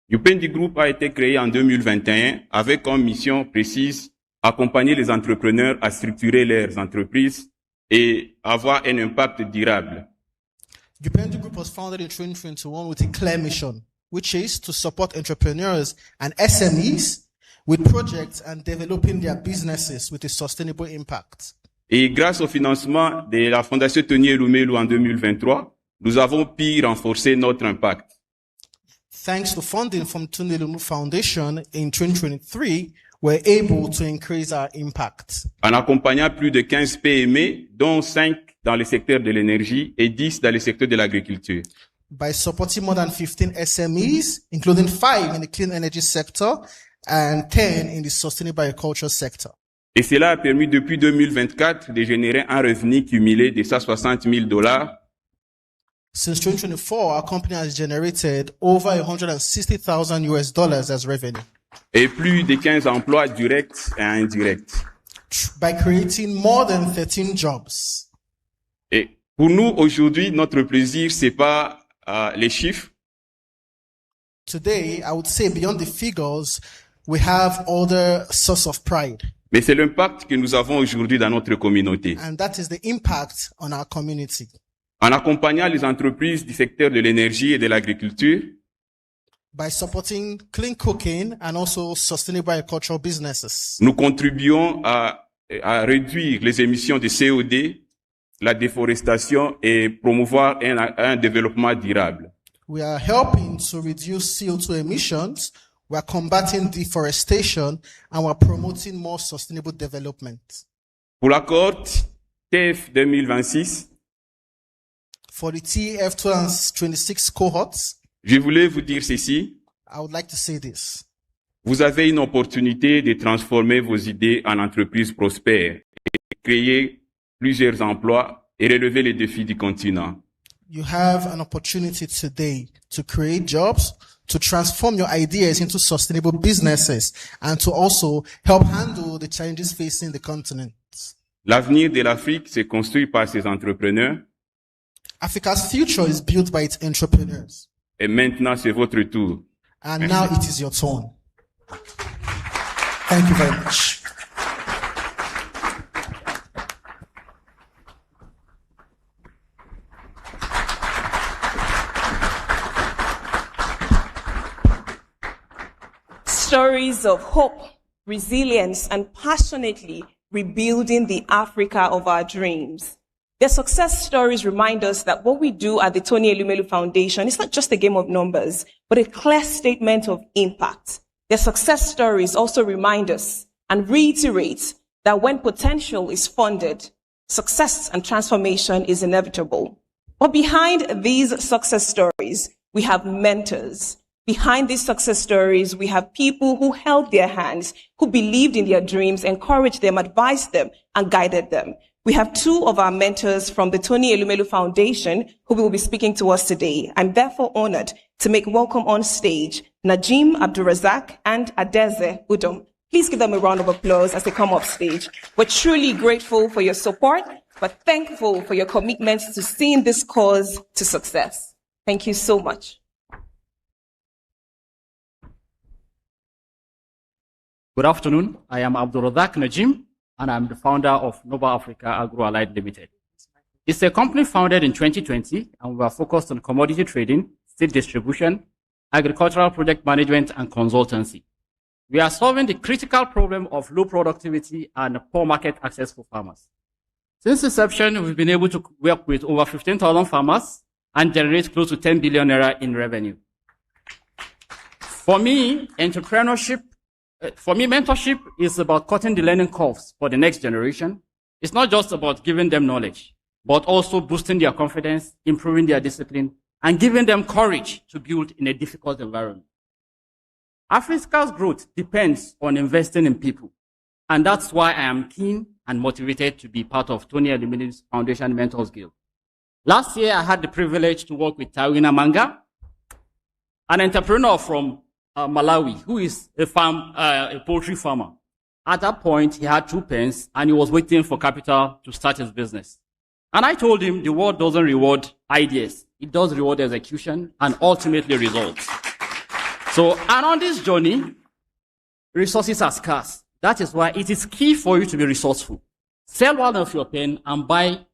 Upendi Group a été créé en 2021 avec comme mission précise accompagner les entrepreneurs à structurer leurs entreprises et avoir un impact durable. Upendi Group was founded in 2021 with a clear mission, which is to support entrepreneurs and SMEs with projects and developing their businesses with a sustainable impact. Et grâce au financement de la Fondation Tony Elumelu en 2023, nous avons pu renforcer notre impact. Thanks to funding from Tony Elumelu Foundation in 2023, we're able to increase our impact. En accompagnant plus de 15 PME, dont 5 dans le secteur de l'énergie et 10 dans le secteur de l'agriculture. By supporting more than 15 SMEs, including 5 in the clean energy sector and 10 in the sustainable agriculture sector. Et cela a permis depuis 2024 de générer un revenu cumulé de $160,000. Since 2024, our company has generated over $160,000 as revenue. Et plus de 15 emplois directs et indirects. By creating more than 13 jobs. Et pour nous, aujourd'hui, notre plaisir, c'est pas les chiffres. Today, I would say beyond the figures, we have other source of pride. Mais c'est l'impact que nous avons aujourd'hui dans notre communauté. And that is the impact on our community. En accompagnant les entreprises du secteur de l'énergie et de l'agriculture, by supporting clean cooking and also sustainable agricultural businesses, nous contribuons à réduire les émissions de CO2, la déforestation et promouvoir un développement durable. We are helping to reduce CO2 emissions. We are combating deforestation and we are promoting more sustainable development. Pour l'accord TF 2026, for the TF 2026 cohorts, je voulais vous dire ceci. I would like to say this. Vous avez une opportunité de transformer vos idées en entreprises prospères et créer plusieurs emplois et relever les défis du continent. You have an opportunity today to create jobs, to transform your ideas into sustainable businesses, and to also help handle the challenges facing the continent. L'avenir de l'Afrique se construit par ses entrepreneurs. Africa's future is built by its entrepreneurs. Et maintenant, c'est votre tour. And Merci. Now it is your turn. Thank you very much. Stories of hope, resilience, and passionately rebuilding the Africa of our dreams. Their success stories remind us that what we do at the Tony Elumelu Foundation is not just a game of numbers, but a clear statement of impact. Their success stories also remind us and reiterate that when potential is funded, success and transformation is inevitable. But behind these success stories, we have mentors. Behind these success stories, we have people who held their hands, who believed in their dreams, encouraged them, advised them, and guided them. We have two of our mentors from the Tony Elumelu Foundation who will be speaking to us today. I'm therefore honored to make welcome on stage Najim Abdulrazak, and Adeze Udom. Please give them a round of applause as they come up stage. We're truly grateful for your support, but thankful for your commitment to seeing this cause to success. Thank you so much. Good afternoon. I am Abdulrazak Najim, and I'm the founder of Nova Africa Agro-Allied Limited. It's a company founded in 2020, and we are focused on commodity trading, seed distribution, agricultural project management, and consultancy. We are solving the critical problem of low productivity and poor market access for farmers. Since inception, we've been able to work with over 15,000 farmers and generate close to 10 billion naira in revenue. For me, mentorship is about cutting the learning curves for the next generation. It's not just about giving them knowledge, but also boosting their confidence, improving their discipline, and giving them courage to build in a difficult environment. Africa's growth depends on investing in people. And that's why I am keen and motivated to be part of Tony Elumelu's Foundation Mentors Guild. Last year, I had the privilege to work with Tawina Manga, an entrepreneur from Malawi, who is a poultry farmer. At that point, he had 2 pens and he was waiting for capital to start his business. And I told him the world doesn't reward ideas. It does reward execution and ultimately results. So, and on this journey, resources are scarce. That is why it is key for you to be resourceful. Sell one of your pen and buy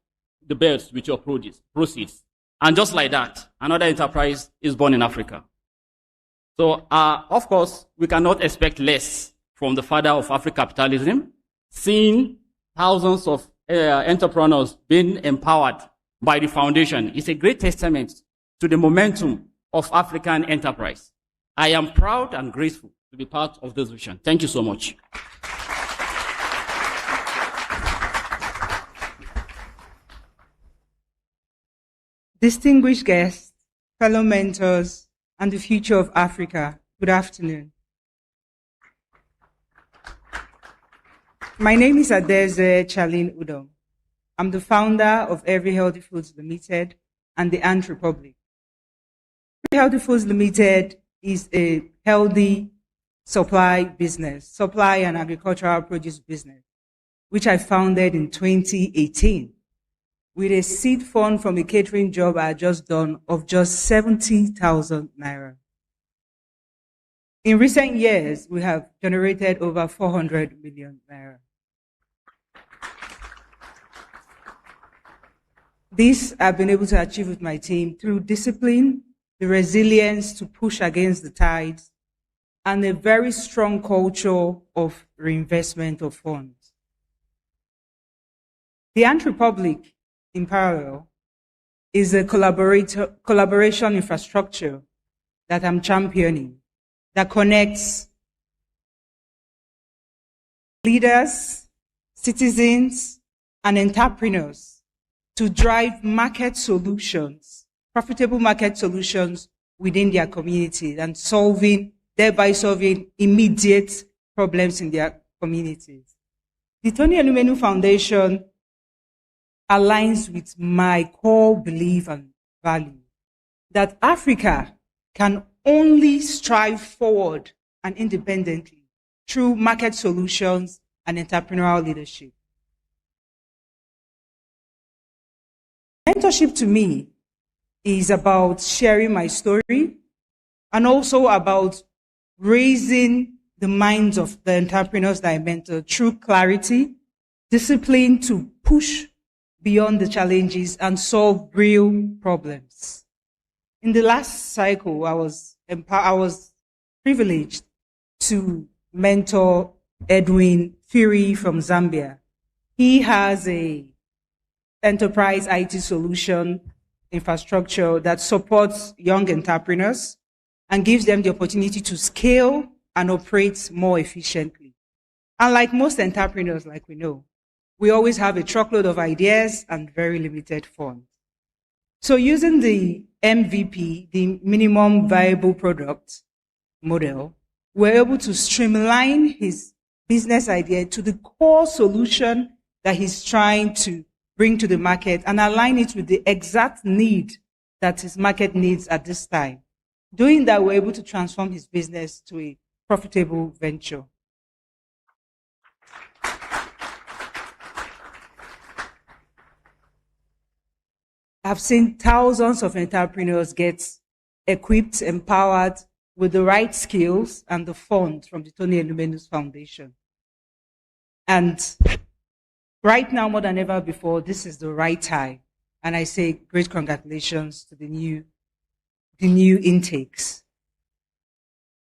the birds with your proceeds. And just like that, another enterprise is born in Africa. So, of course, we cannot expect less from the father of Afro-capitalism, seeing thousands of entrepreneurs being empowered by the foundation is a great testament to the momentum of African enterprise. I am proud and grateful to be part of this vision. Thank you so much. Distinguished guests, fellow mentors, and the future of Africa, good afternoon. My name is Adeze Charlene Udom. I'm the founder of Every Healthy Foods Limited and the Ant Republic. Every Healthy Foods Limited is a healthy supply and agricultural produce business, which I founded in 2018 with a seed fund from a catering job I had just done of just 70,000 naira. In recent years, we have generated over 400 million naira. This I've been able to achieve with my team through discipline, the resilience to push against the tides, and a very strong culture of reinvestment of funds. The Ant Republic, in parallel, is a collaboration infrastructure that I'm championing that connects leaders, citizens, and entrepreneurs to drive market solutions, profitable market solutions within their community and thereby solving immediate problems in their communities. The Tony Elumelu Foundation aligns with my core belief and value that Africa can only strive forward and independently through market solutions and entrepreneurial leadership. Mentorship to me is about sharing my story and also about raising the minds of the entrepreneurs that I mentor through clarity, discipline to push beyond the challenges and solve real problems. In the last cycle, I was privileged to mentor Edwin Fury from Zambia. He has a enterprise IT solution infrastructure that supports young entrepreneurs and gives them the opportunity to scale and operate more efficiently. And like most entrepreneurs, like we know, we always have a truckload of ideas and very limited funds. So using the MVP, the minimum viable product model, we're able to streamline his business idea to the core solution that he's trying to bring to the market and align it with the exact need that his market needs at this time. Doing that, we're able to transform his business to a profitable venture. I've seen thousands of entrepreneurs get equipped, empowered with the right skills and the funds from the Tony Elumelu Foundation. And right now, more than ever before, this is the right time. And I say great congratulations to the new intakes.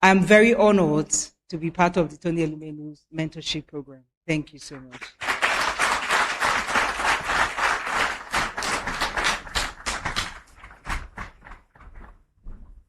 I'm very honored to be part of the Tony Elumelu's mentorship program. Thank you so much.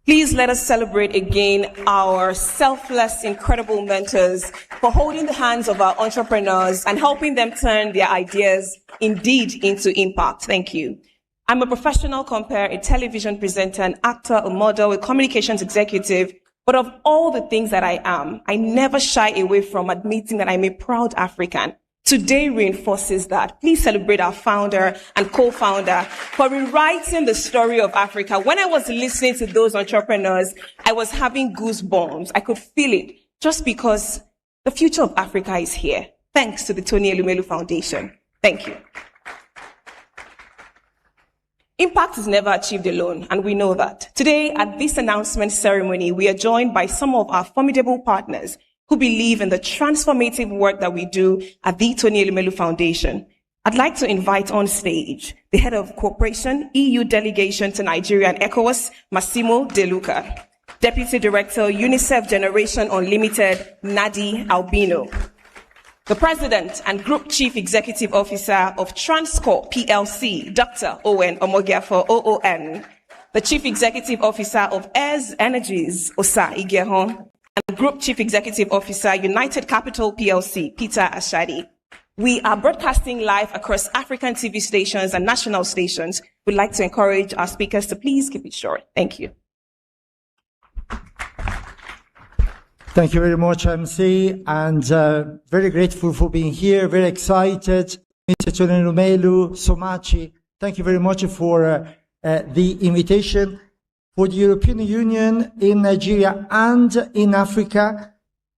Please let us celebrate again our selfless, incredible mentors for holding the hands of our entrepreneurs and helping them turn their ideas indeed into impact. Thank you. I'm a professional compere, a television presenter, an actor, a model, a communications executive, but of all the things that I am, I never shy away from admitting that I'm a proud African. Today reinforces that. Please celebrate our founder and co-founder for rewriting the story of Africa. When I was listening to those entrepreneurs, I was having goosebumps. I could feel it just because the future of Africa is here. Thanks to the Tony Elumelu Foundation. Thank you. Impact is never achieved alone, and we know that. Today, at this announcement ceremony, we are joined by some of our formidable partners who believe in the transformative work that we do at the Tony Elumelu Foundation. I'd like to invite on stage the head of cooperation, EU delegation to Nigeria and ECOWAS, Massimo De Luca, Deputy Director, UNICEF Generation Unlimited, Nadi Albino, the President and Group Chief Executive Officer of Transcorp PLC, Dr. Owen Omogiafo OON, the Chief Executive Officer of Airs Energies, Osa Igehon, and Group Chief Executive Officer, United Capital PLC, Peter Ashadi. We are broadcasting live across African TV stations and national stations. We'd like to encourage our speakers to please keep it short. Thank you. Thank you very much, MC, and very grateful for being here, very excited. Mr. Tony Elumelu, Somachi, thank you very much for the invitation. For the European Union in Nigeria and in Africa,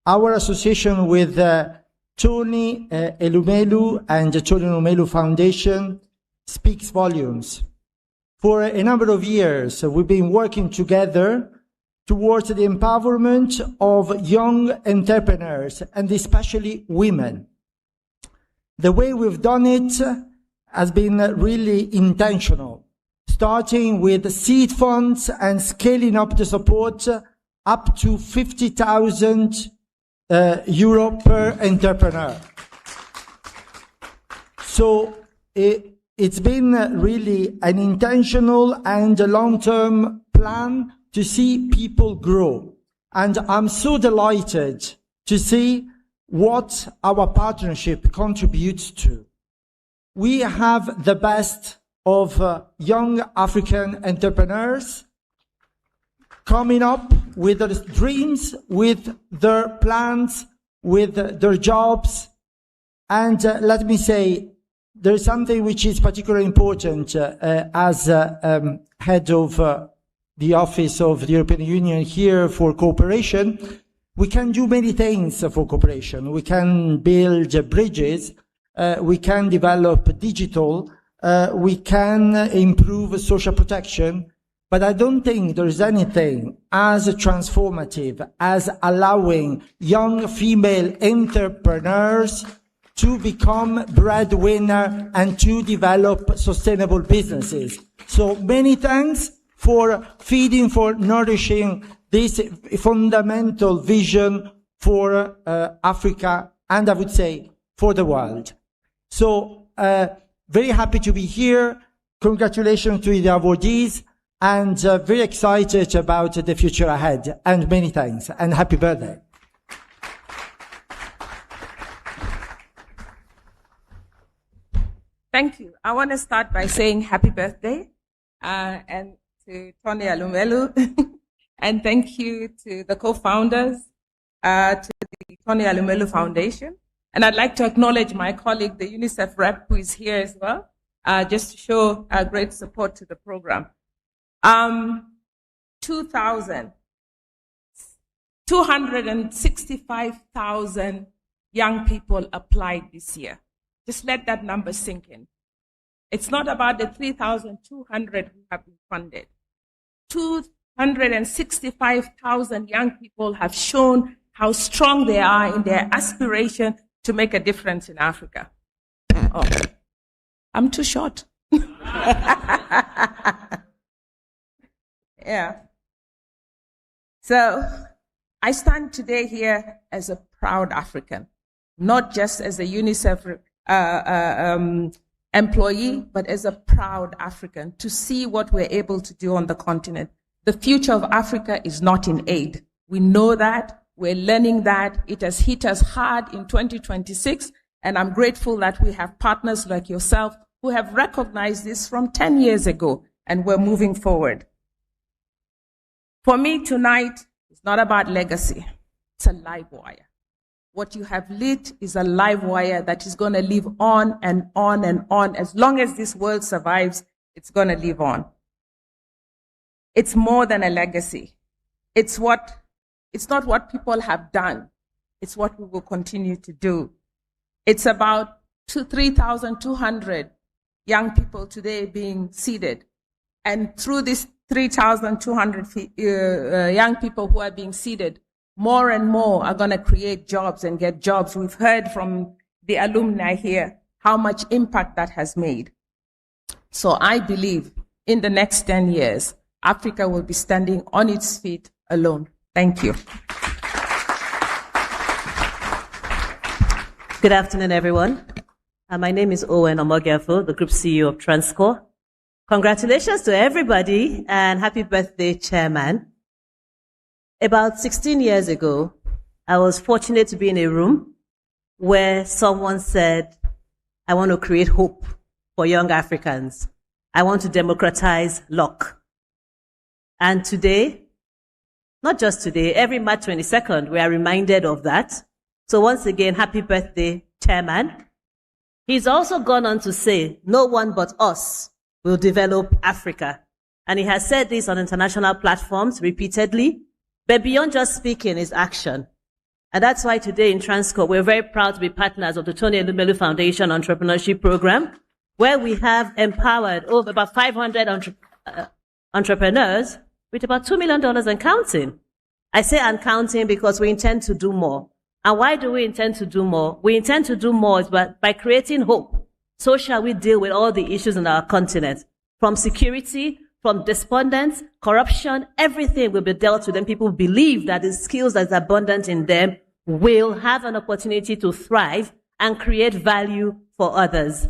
our association with Tony Elumelu and the Tony Elumelu Foundation speaks volumes. For a number of years, we've been working together towards the empowerment of young entrepreneurs, and especially women. The way we've done it has been really intentional, starting with seed funds and scaling up the support up to 50,000 euro per entrepreneur. So it's been really an intentional and a long-term plan to see people grow. And I'm so delighted to see what our partnership contributes to. We have the best of young African entrepreneurs coming up with their dreams, with their plans, with their jobs. And let me say, there's something which is particularly important as head of the Office of the European Union here for cooperation. We can do many things for cooperation. We can build bridges, we can develop digital, we can improve social protection, but I don't think there is anything as transformative as allowing young female entrepreneurs to become breadwinner and to develop sustainable businesses. So many thanks for feeding, for nourishing this fundamental vision for Africa, and I would say for the world. So very happy to be here. Congratulations to the awardees, and very excited about the future ahead. And many thanks, and happy birthday. Thank you. I want to start by saying happy birthday, and to Tony Elumelu, and thank you to the co-founders, to the Tony Elumelu Foundation. And I'd like to acknowledge my colleague, the UNICEF rep, who is here as well, just to show great support to the program. 265,000 young people applied this year. Just let that number sink in. It's not about the 3,200 who have been funded. 265,000 young people have shown how strong they are in their aspiration to make a difference in Africa. Oh, I'm too short. Yeah. So I stand today here as a proud African, not just as a UNICEF employee, but as a proud African, to see what we're able to do on the continent. The future of Africa is not in aid. We know that. We're learning that. It has hit us hard in 2026, and I'm grateful that we have partners like yourself who have recognized this from 10 years ago, and we're moving forward. For me tonight, it's not about legacy. It's a live wire. What you have lit is a live wire that is going to live on and on and on. As long as this world survives, it's going to live on. It's more than a legacy. It's not what people have done. It's what we will continue to do. It's about 3,200 young people today being seeded. And through these 3,200 young people who are being seeded, more and more are going to create jobs and get jobs. We've heard from the alumni here how much impact that has made. So I believe in the next 10 years, Africa will be standing on its feet alone. Thank you. Good afternoon, everyone. My name is Owen Omogiafo, the Group CEO of Transcorp. Congratulations to everybody and happy birthday, Chairman. About 16 years ago, I was fortunate to be in a room where someone said, I want to create hope for young Africans. I want to democratize luck. And today, not just today, every March 22nd, we are reminded of that. So once again, happy birthday, Chairman. He's also gone on to say, no one but us will develop Africa. And he has said this on international platforms repeatedly. But beyond just speaking is action. And that's why today in Transcorp, we're very proud to be partners of the Tony Elumelu Foundation Entrepreneurship Program, where we have empowered over about 500 entrepreneurs with about $2 million and counting. I say and counting because we intend to do more. And why do we intend to do more? We intend to do more by creating hope. So shall we deal with all the issues in our continent, from security, from despondence, corruption, everything will be dealt with, and people believe that the skills that's abundant in them will have an opportunity to thrive and create value for others.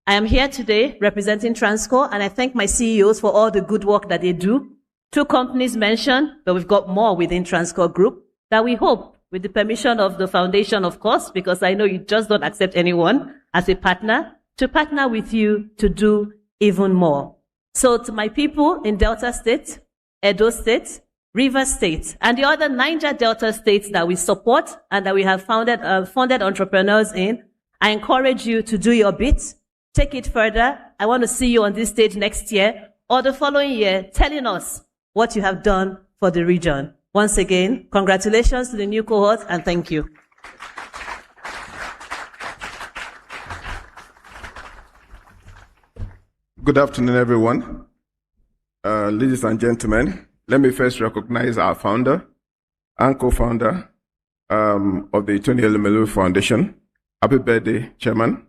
I am here today representing Transcorp, and I thank my CEOs for all the good work that they do. 2 companies mentioned, but we've got more within Transcorp Group that we hope, with the permission of the foundation, of course, because I know you just don't accept anyone as a partner, to partner with you to do even more. So to my people in Delta State, Edo State, Rivers State, and the other Niger Delta states that we support and that we have funded entrepreneurs in, I encourage you to do your bit, take it further. I want to see you on this stage next year or the following year telling us what you have done for the region. Once again, congratulations to the new cohort and thank you. Good afternoon, everyone. Ladies and gentlemen, let me first recognize our founder and co-founder of the Tony Elumelu Foundation. Happy birthday, Chairman.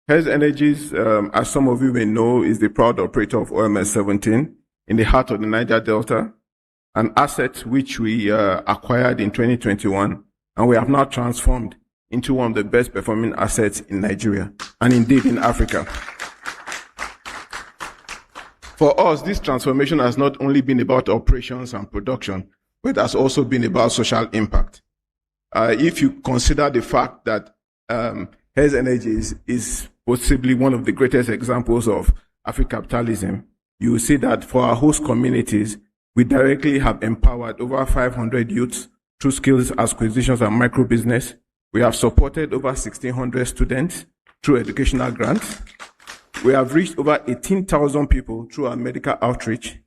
Hez Energies, as some of you may know, is the proud operator of OMS 17 in the heart of the Niger Delta, an asset which we acquired in 2021, and we have now transformed into one of the best performing assets in Nigeria, and indeed in Africa. For us, this transformation has not only been about operations and production, but it has also been about social impact. If you consider the fact that Hez Energies is possibly one of the greatest examples of Afrocapitalism, you will see that for our host communities, we directly have empowered over 500 youths through skills acquisitions and micro-business. We have supported over 1,600 students through educational grants. We have reached over 18,000 people through our medical outreach.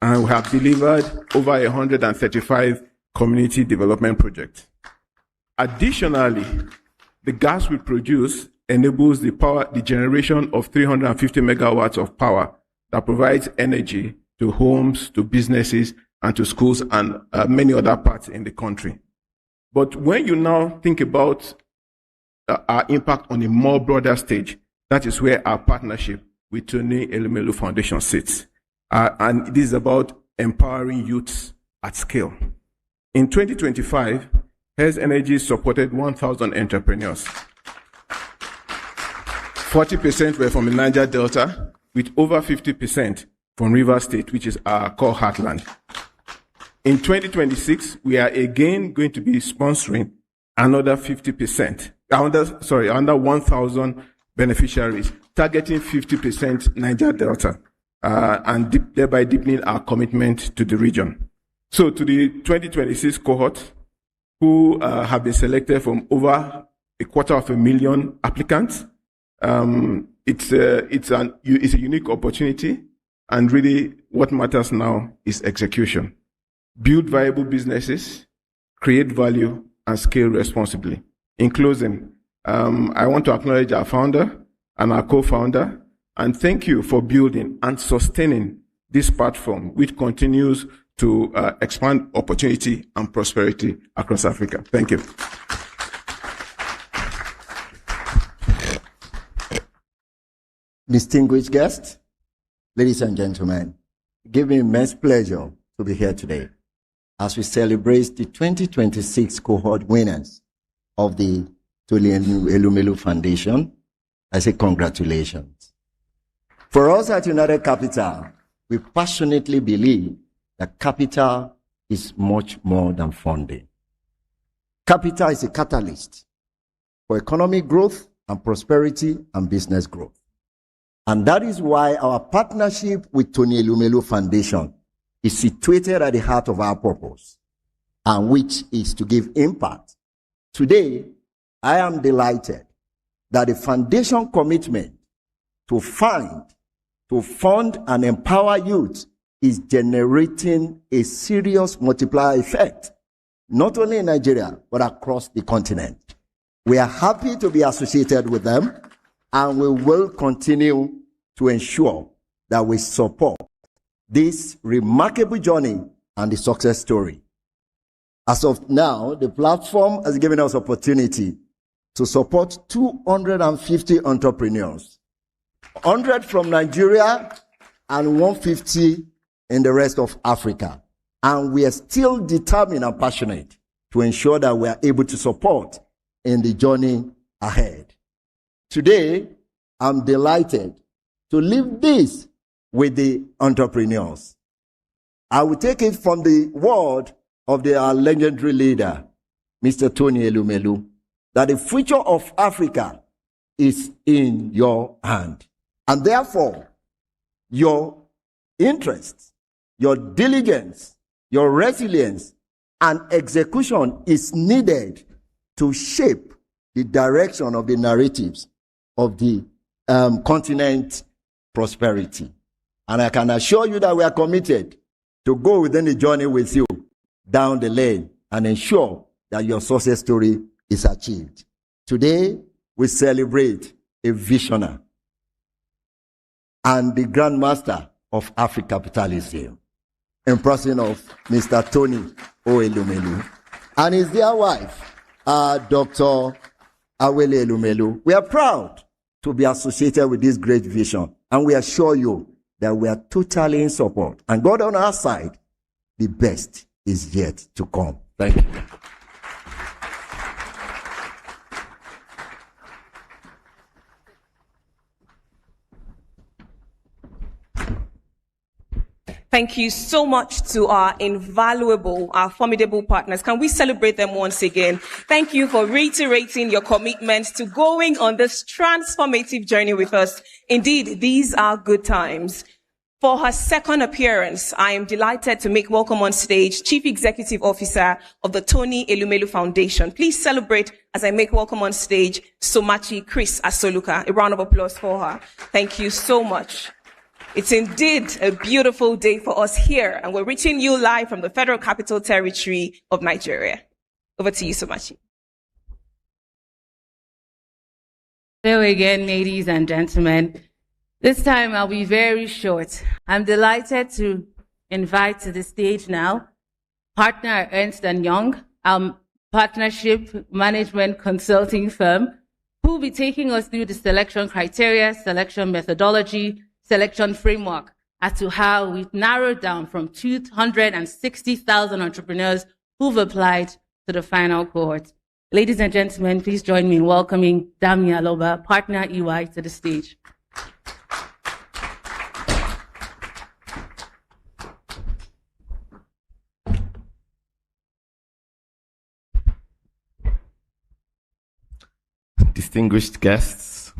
and we have delivered over 135 community development projects. Additionally, the gas we produce enables the generation of 350 megawatts of power that provides energy to homes, to businesses, and to schools and many other parts in the country. But when you now think about our impact on a more broader stage, that is where our partnership with Tony Elumelu Foundation sits. And this is about empowering youths at scale. In 2025, Hess Energy supported 1,000 entrepreneurs. 40% were from the Niger Delta, with over 50% from Rivers State, which is our core heartland. In 2026, we are again going to be sponsoring another 50%, under 1,000 beneficiaries, targeting 50% Niger Delta, and thereby deepening our commitment to the region. So to the 2026 cohort, who have been selected from over 250,000 applicants, it's a unique opportunity, and really what matters now is execution. Build viable businesses, create value, and scale responsibly. In closing, I want to acknowledge our founder and our co-founder, and thank you for building and sustaining this platform, which continues to expand opportunity and prosperity across Africa. Thank you. Distinguished guests, ladies and gentlemen, give me immense pleasure to be here today as we celebrate the 2026 cohort winners of the Tony Elumelu Foundation. I say congratulations. For us at United Capital, we passionately believe that capital is much more than funding. Capital is a catalyst for economic growth and prosperity and business growth. And that is why our partnership with Tony Elumelu Foundation is situated at the heart of our purpose, and which is to give impact. Today, I am delighted that the foundation commitment to fund and empower youth is generating a serious multiplier effect, not only in Nigeria, but across the continent. We are happy to be associated with them, and we will continue to ensure that we support this remarkable journey and the success story. As of now, the platform has given us opportunity to support 250 entrepreneurs, 100 from Nigeria and 150 in the rest of Africa. And we are still determined and passionate to ensure that we are able to support in the journey ahead. Today, I'm delighted to leave this with the entrepreneurs. I will take it from the word of our legendary leader, Mr. Tony Elumelu, that the future of Africa is in your hand. And therefore, your interest, your diligence, your resilience, and execution is needed to shape the direction of the narratives of the continent prosperity. And I can assure you that we are committed to go within the journey with you down the lane and ensure that your success story is achieved. Today, we celebrate a visionary and the grandmaster of African capitalism, in person of Mr. Tony Elumelu and his dear wife, Dr. Awele Elumelu. We are proud to be associated with this great vision, and we assure you that we are totally in support. And God on our side, the best is yet to come. Thank you. Thank you so much to our invaluable, our formidable partners. Can we celebrate them once again? Thank you for reiterating your commitment to going on this transformative journey with us. Indeed, these are good times. For her second appearance, I am delighted to make welcome on stage Chief Executive Officer of the Tony Elumelu Foundation. Please celebrate as I make welcome on stage Somachi Chris Asoluka. A round of applause for her. Thank you so much. It's indeed a beautiful day for us here, and we're reaching you live from the Federal Capital Territory of Nigeria. Over to you, Somachi. Hello again, ladies and gentlemen. This time I'll be very short. I'm delighted to invite to the stage now partner Ernst & Young, our partnership management consulting firm, who will be taking us through the selection criteria, selection methodology, selection framework as to how we've narrowed down from 260,000 entrepreneurs who've applied to the final cohort. Ladies and gentlemen, please join me in welcoming Dami Aloba, partner EY, to the stage. Distinguished guests,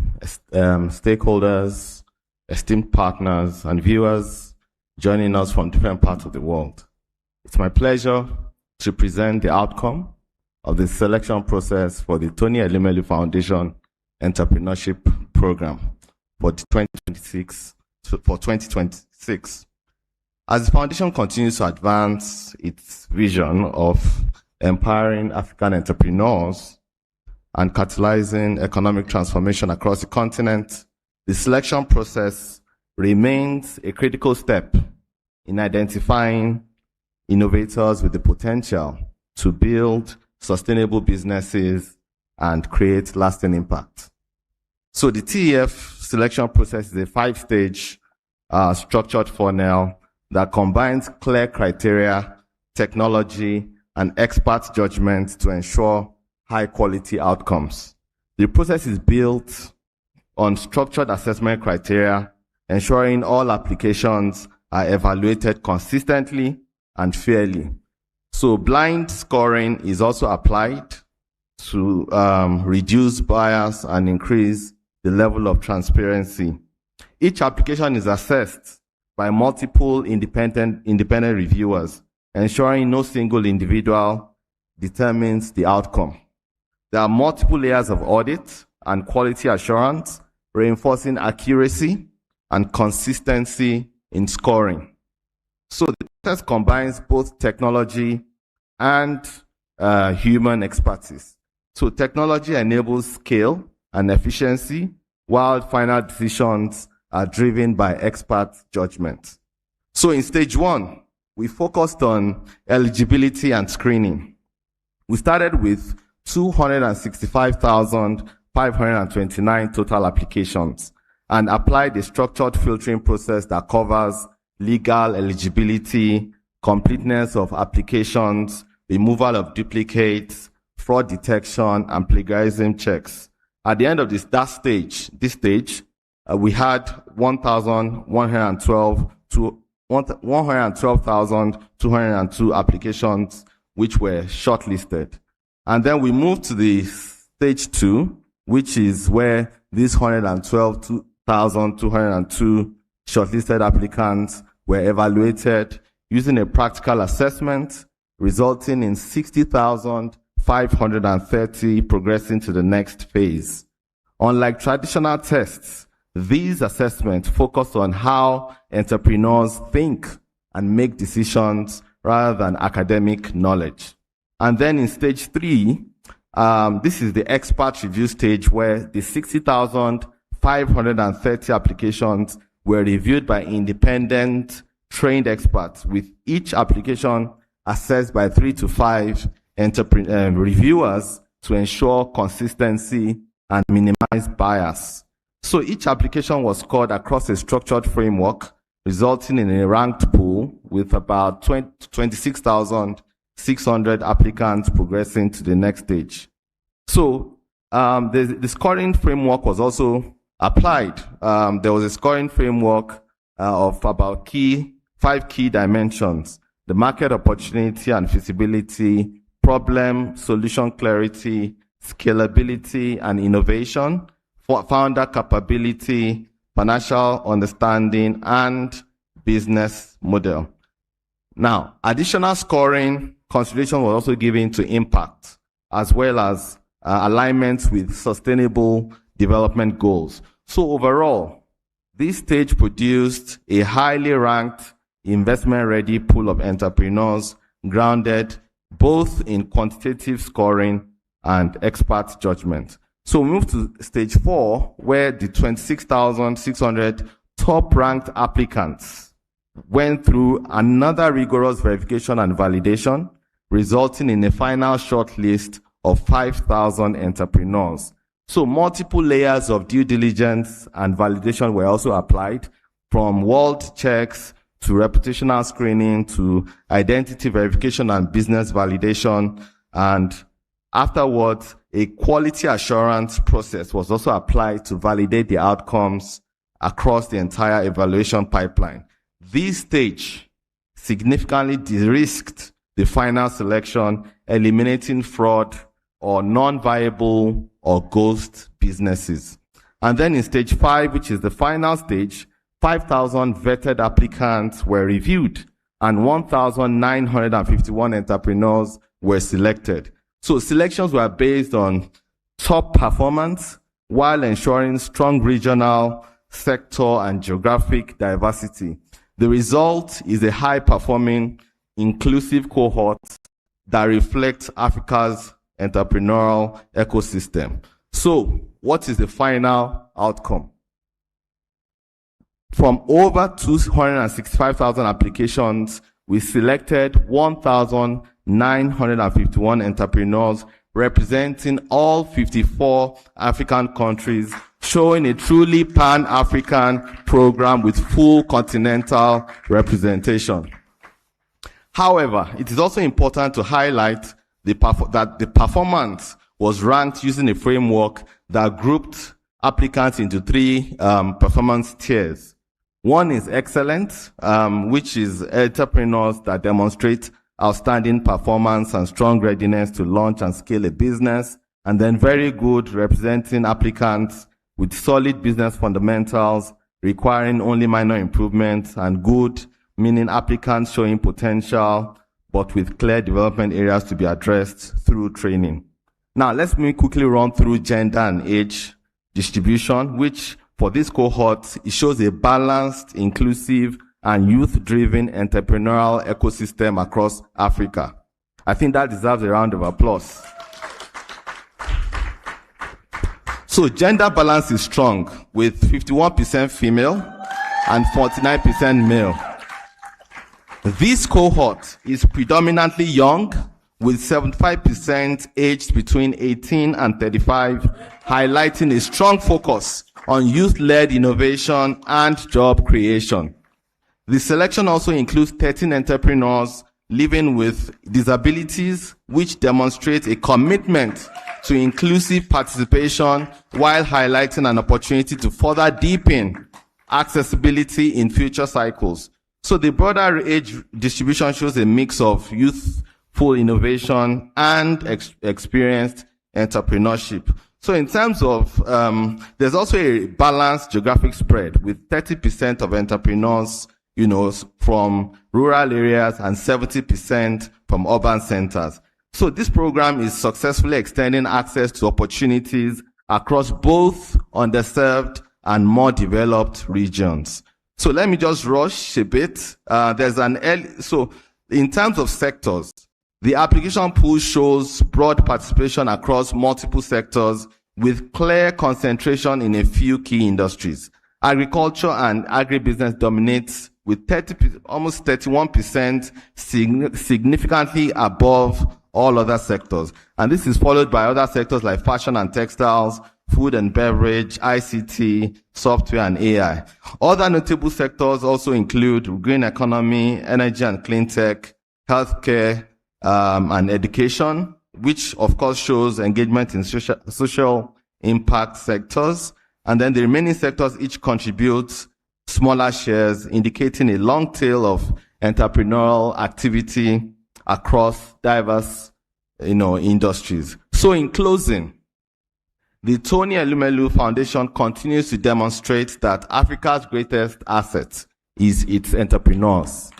stakeholders, esteemed partners, and viewers joining us from different parts of the world. It's my pleasure to present the outcome of the selection process for the Tony Elumelu Foundation Entrepreneurship Program for 2026. As the foundation continues to advance its vision of empowering African entrepreneurs and catalyzing economic transformation across the continent, the selection process remains a critical step in identifying innovators with the potential to build sustainable businesses and create lasting impact. So the TEF selection process is a 5-stage structured funnel that combines clear criteria, technology, and expert judgment to ensure high-quality outcomes. The process is built on structured assessment criteria, ensuring all applications are evaluated consistently and fairly. So blind scoring is also applied to reduce bias and increase the level of transparency. Each application is assessed by multiple independent reviewers, ensuring no single individual determines the outcome. There are multiple layers of audit and quality assurance, reinforcing accuracy and consistency in scoring. So the process combines both technology and human expertise. So technology enables scale and efficiency, while final decisions are driven by expert judgment. So in stage 1, we focused on eligibility and screening. We started with 265,529 total applications and applied a structured filtering process that covers legal eligibility, completeness of applications, removal of duplicates, fraud detection, and plagiarism checks. At the end of this stage, we had 112,202 applications which were shortlisted. And then we moved to the stage 2, which is where these 112,202 shortlisted applicants were evaluated using a practical assessment, resulting in 60,530 progressing to the next phase. Unlike traditional tests, these assessments focus on how entrepreneurs think and make decisions rather than academic knowledge. And then in stage 3, this is the expert review stage where the 60,530 applications were reviewed by independent trained experts, with each application assessed by 3 to 5 reviewers to ensure consistency and minimize bias. So each application was scored across a structured framework, resulting in a ranked pool with about 26,600 applicants progressing to the next stage. So the scoring framework was also applied. There was a scoring framework of about 5 key dimensions: the market opportunity and feasibility, problem, solution clarity, scalability and innovation, founder capability, financial understanding, and business model. Now, additional scoring consideration was also given to impact, as well as alignment with sustainable development goals. So overall, This stage produced a highly ranked, investment-ready pool of entrepreneurs grounded both in quantitative scoring and expert judgment. So we move to stage 4, where the 26,600 top-ranked applicants went through another rigorous verification and validation, resulting in a final shortlist of 5,000 entrepreneurs. So multiple layers of due diligence and validation were also applied, from world checks to reputational screening to identity verification and business validation. And afterwards, a quality assurance process was also applied to validate the outcomes across the entire evaluation pipeline. This stage significantly de-risked the final selection, eliminating fraud or non-viable or ghost businesses. And then in stage 5, which is the final stage, 5,000 vetted applicants were reviewed and 1,951 entrepreneurs were selected. So selections were based on top performance while ensuring strong regional, sector, and geographic diversity. The result is a high-performing, inclusive cohort that reflects Africa's entrepreneurial ecosystem. So, what is the final outcome? From over 265,000 applications, we selected 1,951 entrepreneurs representing all 54 African countries, showing a truly pan-African program with full continental representation. However, it is also important to highlight that the performance was ranked using a framework that grouped applicants into 3 performance tiers. One is excellent, which is entrepreneurs that demonstrate outstanding performance and strong readiness to launch and scale a business. And then very good, representing applicants with solid business fundamentals, requiring only minor improvements, and good, meaning applicants showing potential, but with clear development areas to be addressed through training. Now, let me quickly run through gender and age distribution, which for this cohort, it shows a balanced, inclusive, and youth-driven entrepreneurial ecosystem across Africa. I think that deserves a round of applause. So gender balance is strong, with 51% female and 49% male. This cohort is predominantly young, with 75% aged between 18 and 35, highlighting a strong focus on youth-led innovation and job creation. The selection also includes 13 entrepreneurs living with disabilities, which demonstrate a commitment to inclusive participation while highlighting an opportunity to further deepen accessibility in future cycles. So the broader age distribution shows a mix of youthful innovation and experienced entrepreneurship. So in terms of, there's also a balanced geographic spread, with 30% of entrepreneurs, from rural areas and 70% from urban centers. So this program is successfully extending access to opportunities across both underserved and more developed regions. So let me just rush a bit. So in terms of sectors, the application pool shows broad participation across multiple sectors with clear concentration in a few key industries. Agriculture and agribusiness dominates with almost 31%, significantly above all other sectors. And this is followed by other sectors like fashion and textiles, food and beverage, ICT, software, and AI. Other notable sectors also include green economy, energy and clean tech, healthcare, and education, which of course shows engagement in social impact sectors. And then the remaining sectors each contribute smaller shares, indicating a long tail of entrepreneurial activity across diverse, industries. So in closing, the Tony Elumelu Foundation continues to demonstrate that Africa's greatest asset is its entrepreneurs.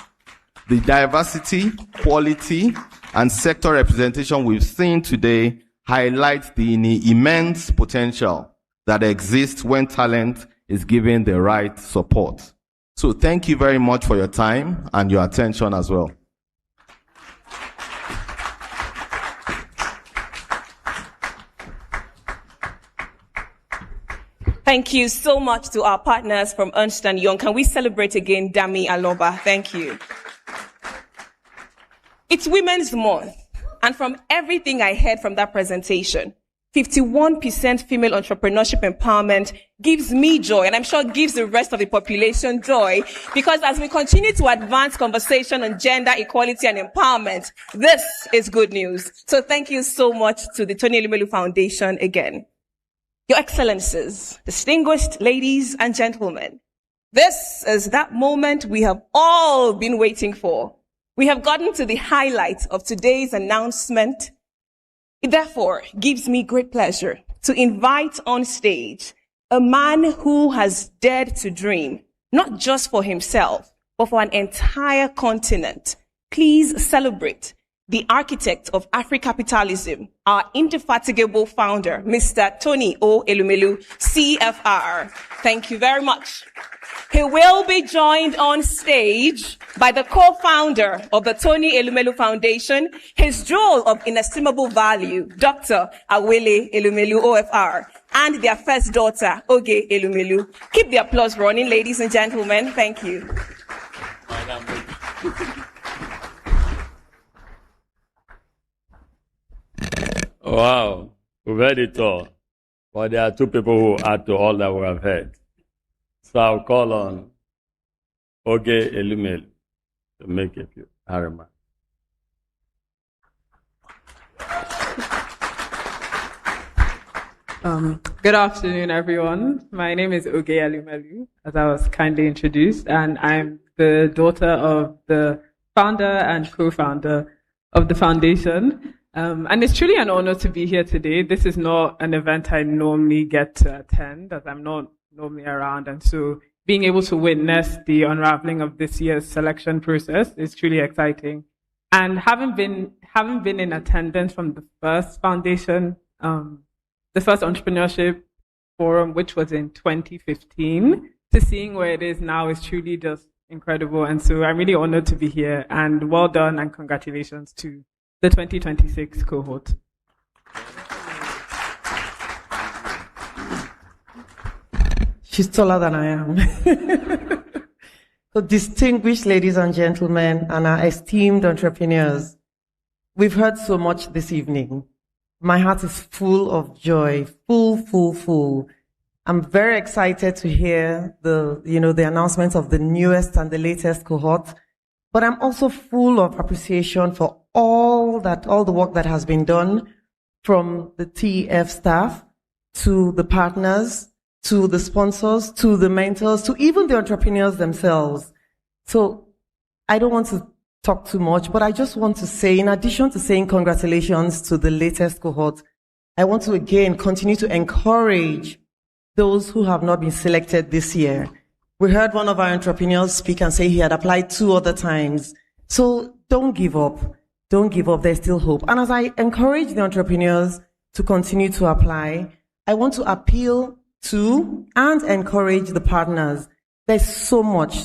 The diversity, quality, and sector representation we've seen today highlights the immense potential that exists when talent is given the right support. So thank you very much for your time and your attention as well. Thank you so much to our partners from Ernst & Young. Can we celebrate again Dami Aloba? Thank you. It's Women's Month, and from everything I heard from that presentation, 51% female entrepreneurship empowerment gives me joy, and I'm sure gives the rest of the population joy, because as we continue to advance conversation on gender equality and empowerment, this is good news. So thank you so much to the Tony Elumelu Foundation again. Your Excellencies, distinguished ladies and gentlemen, this is that moment we have all been waiting for. We have gotten to the highlight of today's announcement. It therefore gives me great pleasure to invite on stage a man who has dared to dream, not just for himself, but for an entire continent. Please celebrate the architect of Afrocapitalism, our indefatigable founder, Mr. Tony O. Elumelu, CFR. Thank you very much. He will be joined on stage by the co-founder of the Tony Elumelu Foundation, his jewel of inestimable value, Dr. Awele Elumelu, OFR, and their first daughter, Oge Elumelu. Keep the applause running, ladies and gentlemen. Thank you. Wow, we've heard it all. But there are two people who add to all that we have heard. So I'll call on Oge Elumelu to make a few remarks. Good afternoon, everyone. My name is Oge Elumelu, as I was kindly introduced, and I'm the daughter of the founder and co-founder of the foundation. And it's truly an honor to be here today. This is not an event I normally get to attend, as I'm not normally around. And so being able to witness the unraveling of this year's selection process is truly exciting. And having been in attendance from the first foundation, the first entrepreneurship forum, which was in 2015, to seeing where it is now is truly just incredible. And so I'm really honored to be here, and well done and congratulations to the 2026 cohort. She's taller than I am. So distinguished ladies and gentlemen and our esteemed entrepreneurs, we've heard so much this evening. My heart is full of joy, full. I'm very excited to hear the announcements of the newest and the latest cohort, but I'm also full of appreciation for all the work that has been done, from the TEF staff to the partners, to the sponsors, to the mentors, to even the entrepreneurs themselves. So I don't want to talk too much, but I just want to say, in addition to saying congratulations to the latest cohort, I want to again continue to encourage those who have not been selected this year. We heard one of our entrepreneurs speak and say he had applied 2 other times. So don't give up. Don't give up. There's still hope. And as I encourage the entrepreneurs to continue to apply, I want to appeal to and encourage the partners. There's so much.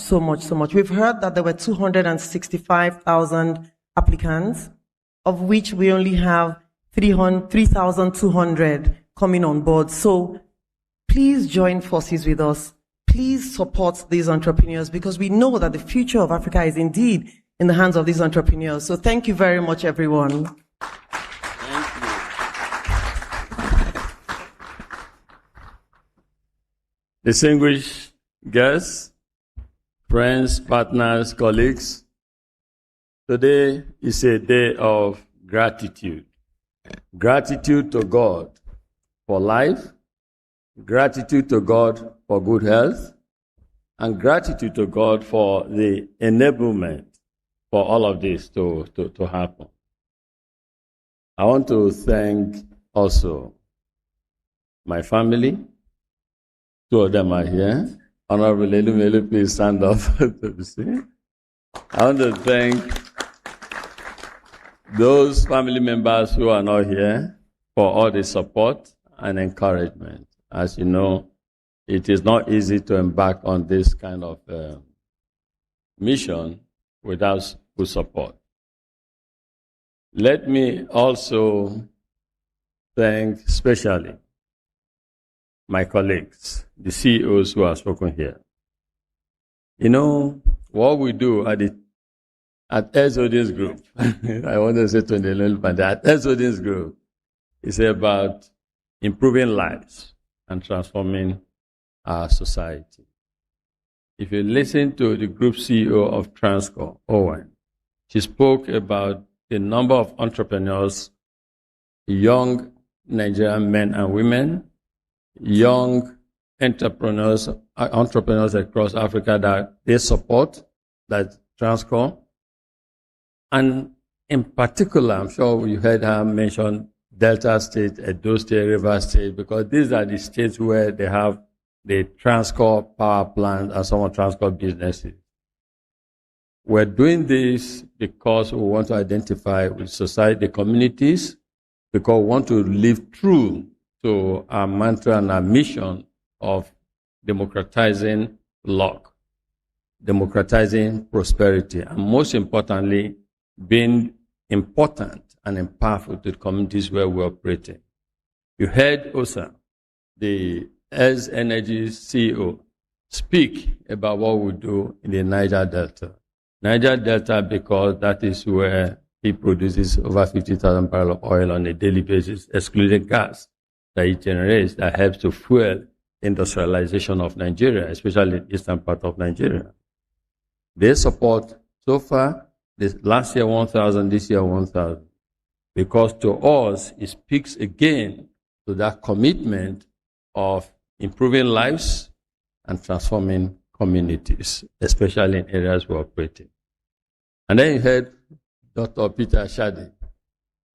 We've heard that there were 265,000 applicants, of which we only have 3,200 coming on board. So please join forces with us. Please support these entrepreneurs, because we know that the future of Africa is indeed in the hands of these entrepreneurs. So thank you very much, everyone. Thank you. Distinguished guests, friends, partners, colleagues, today is a day of gratitude. Gratitude to God for life, gratitude to God for good health, and gratitude to God for the enablement for all of this to happen. I want to thank also my family. 2 of them are here. Honorable Elumelu, please stand up to be seen. I want to thank those family members who are not here for all the support and encouragement. As you know, it is not easy to embark on this kind of mission without good support. Let me also thank especially my colleagues, the CEOs who have spoken here. You know, what we do at Exodus Group, I want to say to the little band, at Exodus Group, is about improving lives and transforming our society. If you listen to the group CEO of Transcorp, Owen, she spoke about the number of entrepreneurs, young Nigerian men and women, young entrepreneurs across Africa that they support, that Transcorp. And in particular, I'm sure you heard her mention Delta State, Edo State, River State, because these are the states where they have the Transcorp power plant and some of Transcorp businesses. We're doing this because we want to identify with society, the communities, because we want to live true to our mantra and our mission of democratizing luck, democratizing prosperity, and most importantly, being important and impactful to the communities where we operate in. You heard Osa, the EZ Energy CEO, speak about what we do in the Niger Delta. Niger Delta, because that is where he produces over 50,000 barrels of oil on a daily basis, excluding gas that he generates that helps to fuel industrialization of Nigeria, especially the eastern part of Nigeria. They support, so far, last year 1,000, this year 1,000. Because to us, it speaks again to that commitment of improving lives and transforming communities, especially in areas we operate in. And then you heard Dr. Peter Shadi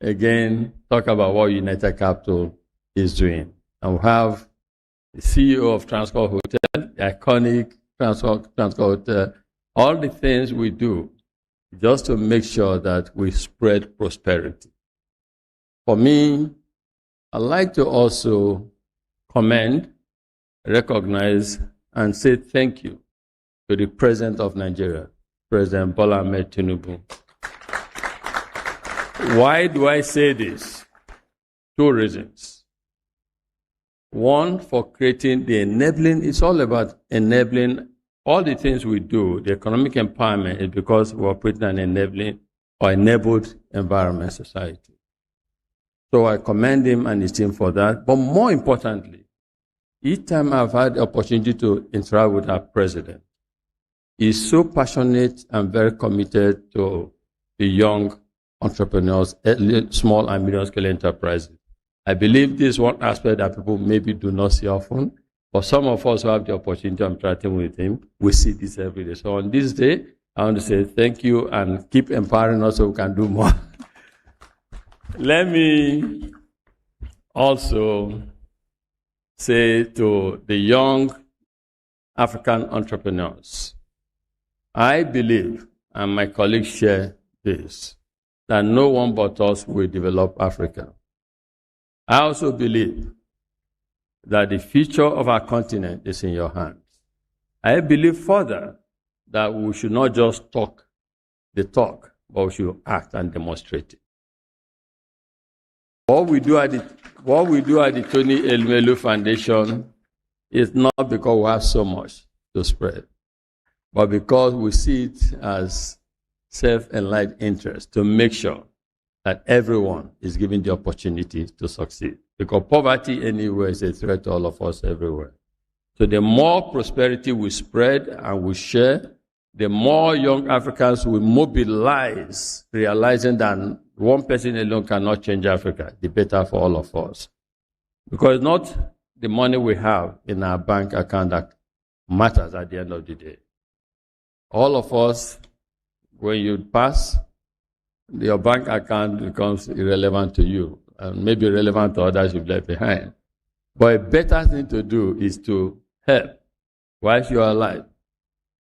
again talk about what United Capital is doing. And we have the CEO of Transcorp Hotel, the iconic Transcorp Hotel, all the things we do just to make sure that we spread prosperity. For me, I'd like to also commend, recognize, and say thank you to the President of Nigeria, President Bola Ahmed Tinubu. Why do I say this? Two reasons. One, for creating the enabling, it's all about enabling all the things we do. The economic empowerment is because we operate in an enabling or enabled environment society. So I commend him and his team for that. But more importantly, each time I've had the opportunity to interact with our president, he's so passionate and very committed to the young entrepreneurs, small and medium-scale enterprises. I believe this is one aspect that people maybe do not see often, but some of us who have the opportunity of interacting with him, we see this every day. So on this day, I want to say thank you and keep empowering us so we can do more. Let me also say to the young African entrepreneurs, I believe, and my colleagues share this, that no one but us will develop Africa. I also believe that the future of our continent is in your hands. I believe further that we should not just talk the talk, but we should act and demonstrate it. What we do at the Tony Elumelu Foundation is not because we have so much to spread, but because we see it as self-enlightened interest to make sure that everyone is given the opportunity to succeed. Because poverty anywhere is a threat to all of us everywhere. So the more prosperity we spread and we share, the more young Africans will mobilize, realizing that one person alone cannot change Africa. The better for all of us. Because it's not the money we have in our bank account that matters at the end of the day. All of us, when you pass, your bank account becomes irrelevant to you, and maybe relevant to others you've left behind. But a better thing to do is to help whilst you are alive.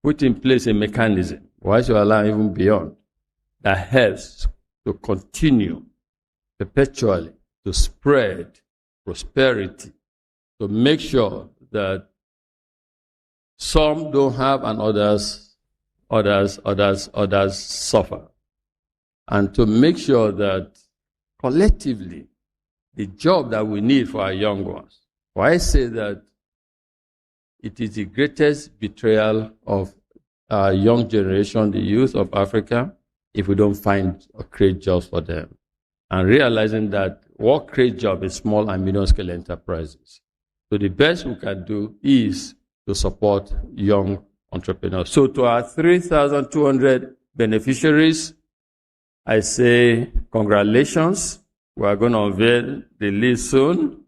Put in place a mechanism whilst you are alive, even beyond, that helps to continue perpetually to spread prosperity, to make sure that Some don't have, and others suffer. And to make sure that collectively, the job that we need for our young ones, I say that it is the greatest betrayal of our young generation, the youth of Africa, if we don't find or create jobs for them. And realizing that what creates jobs is small and medium-scale enterprises. So the best we can do is to support young entrepreneurs. So to our 3,200 beneficiaries, I say congratulations. We are going to unveil the list soon.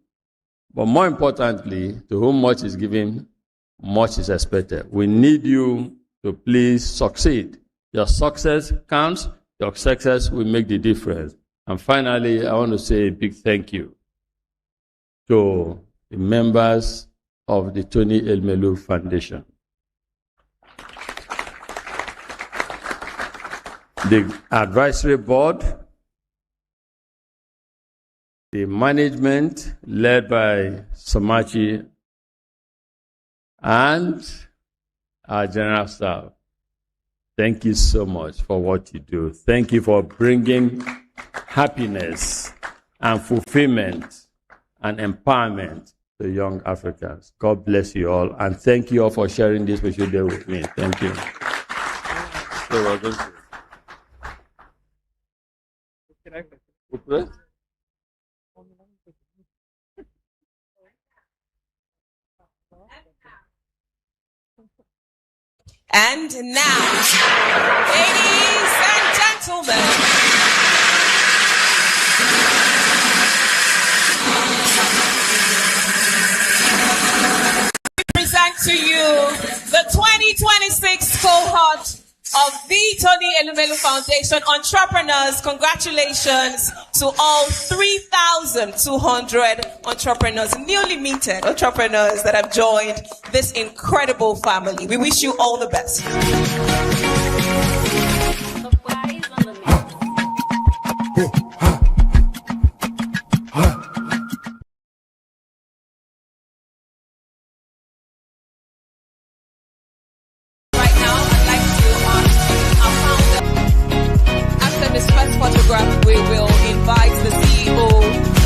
But more importantly, to whom much is given, much is expected. We need you to please succeed. Your success counts. Your success will make the difference. And finally, I want to say a big thank you to the members of the Tony Elumelu Foundation. The advisory board, the management led by Somachi, and our general staff. Thank you so much for what you do. Thank you for bringing happiness and fulfillment and empowerment to young Africans. God bless you all, and thank you all for sharing this special day with me. Thank you. You're welcome. And now, ladies and gentlemen, we present to you the 2026 cohort of the Tony Elumelu Foundation entrepreneurs. Congratulations to all 3,200 entrepreneurs, newly minted entrepreneurs that have joined this incredible family. We wish you all the best. We will invite the CEO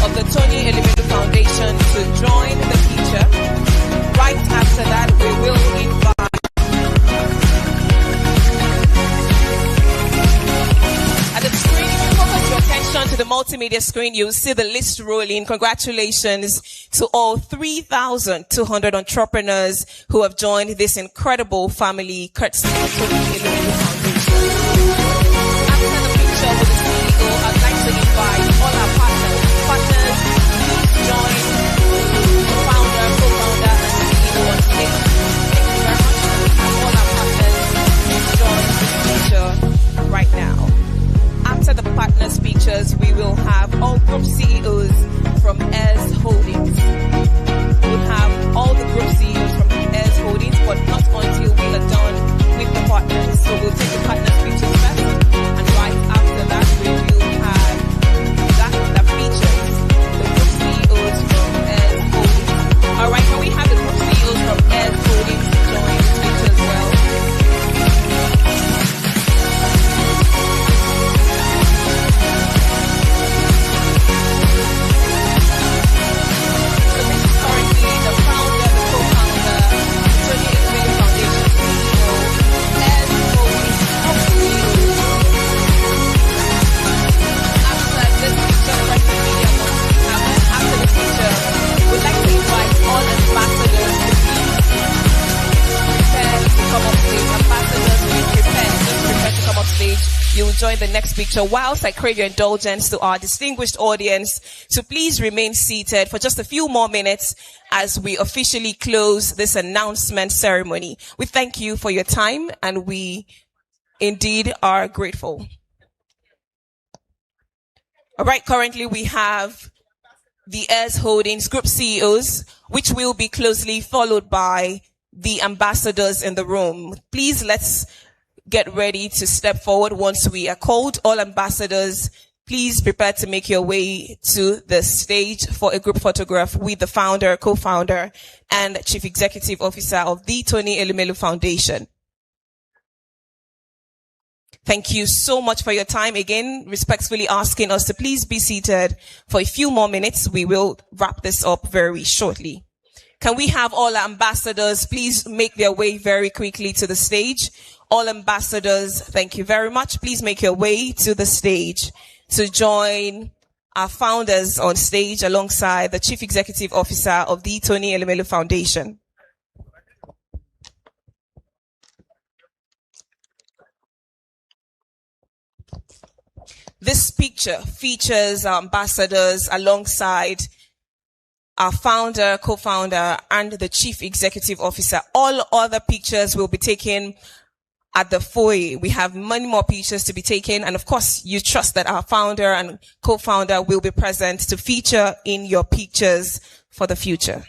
of the Tony Elumelu Foundation to join the feature. Right after that, we will invite at the screen. If you focus your attention to the multimedia screen, you'll see the list rolling. Congratulations to all 3,200 entrepreneurs who have joined this incredible family courtesy of the Tony Elumelu Foundation. After the picture with the CEO, I'd like to invite all our partners. Partners, please join the founder, co-founder, and CEO on stage. Thank you very much. And all our partners, please join this feature right now. After the partner speeches, we will have all group CEOs from Heirs Holdings. We'll have all the group CEOs from Heirs Holdings, but not until we are done with the partners. So we'll take the partner speeches first, and right after that, we will have that features the group CEOs from Heirs Holdings. All right, can we have the group CEOs from Heirs Holdings to join this feature as well? So this is currently the founder, the co-founder, Tony Elumelu Foundation CEO, Heirs Holdings group CEOs. After this picture, pressing media wants to happen. After the picture, we'd like to invite all ambassadors to prepare to come up stage. Ambassadors, be prepared. Just prepare to come up stage. You will join the next picture. Whilst I crave your indulgence to our distinguished audience to please remain seated for just a few more minutes as we officially close this announcement ceremony. We thank you for your time, and we indeed are grateful. All right, currently we have the Heirs Holdings Group CEOs, which will be closely followed by the ambassadors in the room. Please let's get ready to step forward once we are called. All ambassadors, please prepare to make your way to the stage for a group photograph with the founder, co-founder, and chief executive officer of the Tony Elumelu Foundation. Thank you so much for your time. Again, respectfully asking us to please be seated for a few more minutes. We will wrap this up very shortly. Can we have all ambassadors please make their way very quickly to the stage? All ambassadors, thank you very much. Please make your way to the stage to join our founders on stage alongside the Chief Executive Officer of the Tony Elumelu Foundation. This picture features our ambassadors alongside our founder, co-founder, and the Chief Executive Officer. All other pictures will be taken at the foyer. We have many more pictures to be taken, and of course, you trust that our founder and co-founder will be present to feature in your pictures for the future.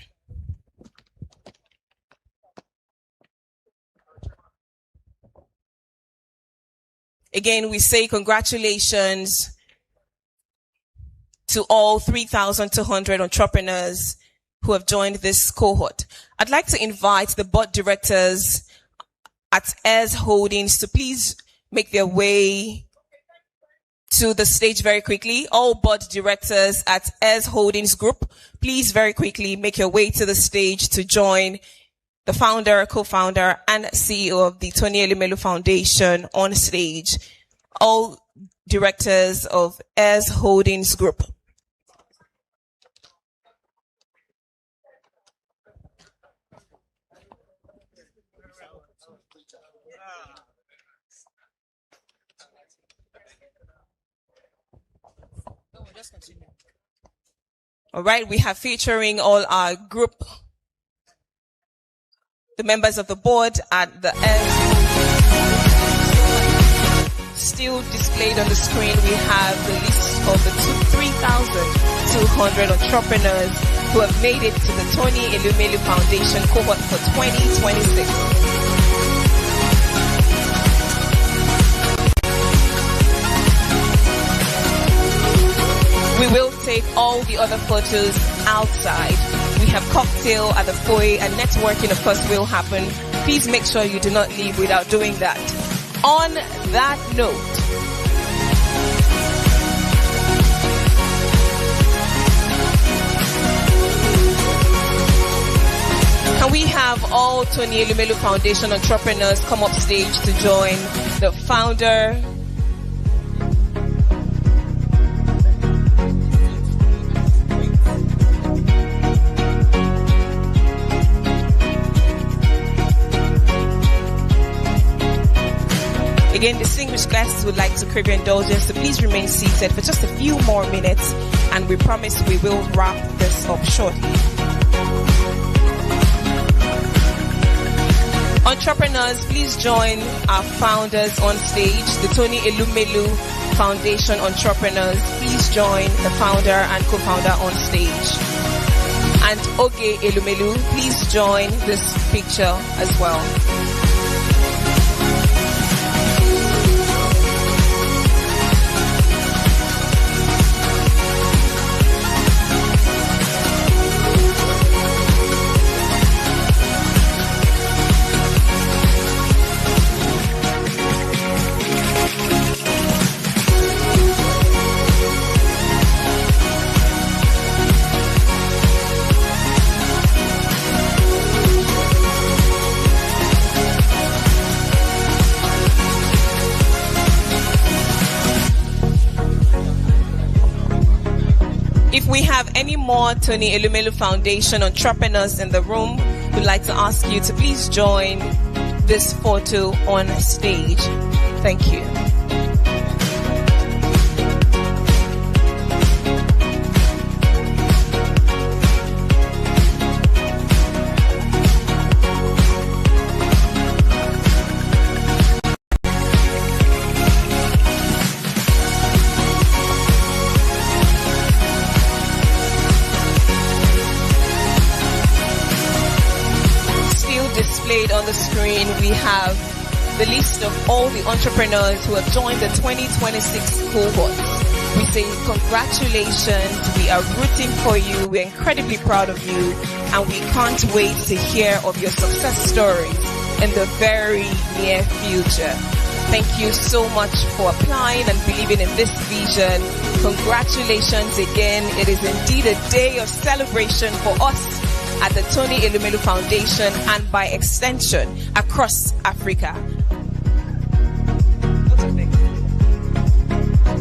Again, we say congratulations to all 3,200 entrepreneurs who have joined this cohort. I'd like to invite the board directors at Heirs Holdings to please make their way to the stage very quickly. All board directors at Heirs Holdings Group, please very quickly make your way to the stage to join the founder, co-founder, and CEO of the Tony Elumelu Foundation on stage. All directors of Heirs Holdings Group. All right, we have featuring all our group, the members of the board at the end. Still displayed on the screen, we have the list of the 3,200 entrepreneurs who have made it to the Tony Elumelu Foundation cohort for 2026. We will take all the other photos outside. We have cocktail at the foyer and networking, of course, will happen. Please make sure you do not leave without doing that. On that note, can we have all Tony Elumelu Foundation entrepreneurs come up stage to join the founder, again, distinguished guests would like to crave your indulgence, so please remain seated for just a few more minutes, and we promise we will wrap this up shortly. Entrepreneurs, please join our founders on stage, the Tony Elumelu Foundation entrepreneurs. Please join the founder and co-founder on stage. And Oge Elumelu, please join this picture as well. If we have any more Tony Elumelu Foundation entrepreneurs in the room, we'd like to ask you to please join this photo on stage. Thank you. On the screen, we have the list of all the entrepreneurs who have joined the 2026 cohort. We say congratulations. We are rooting for you. We're incredibly proud of you. And we can't wait to hear of your success stories in the very near future. Thank you so much for applying and believing in this vision. Congratulations again. It is indeed a day of celebration for us at the Tony Elumelu Foundation and by extension across Africa.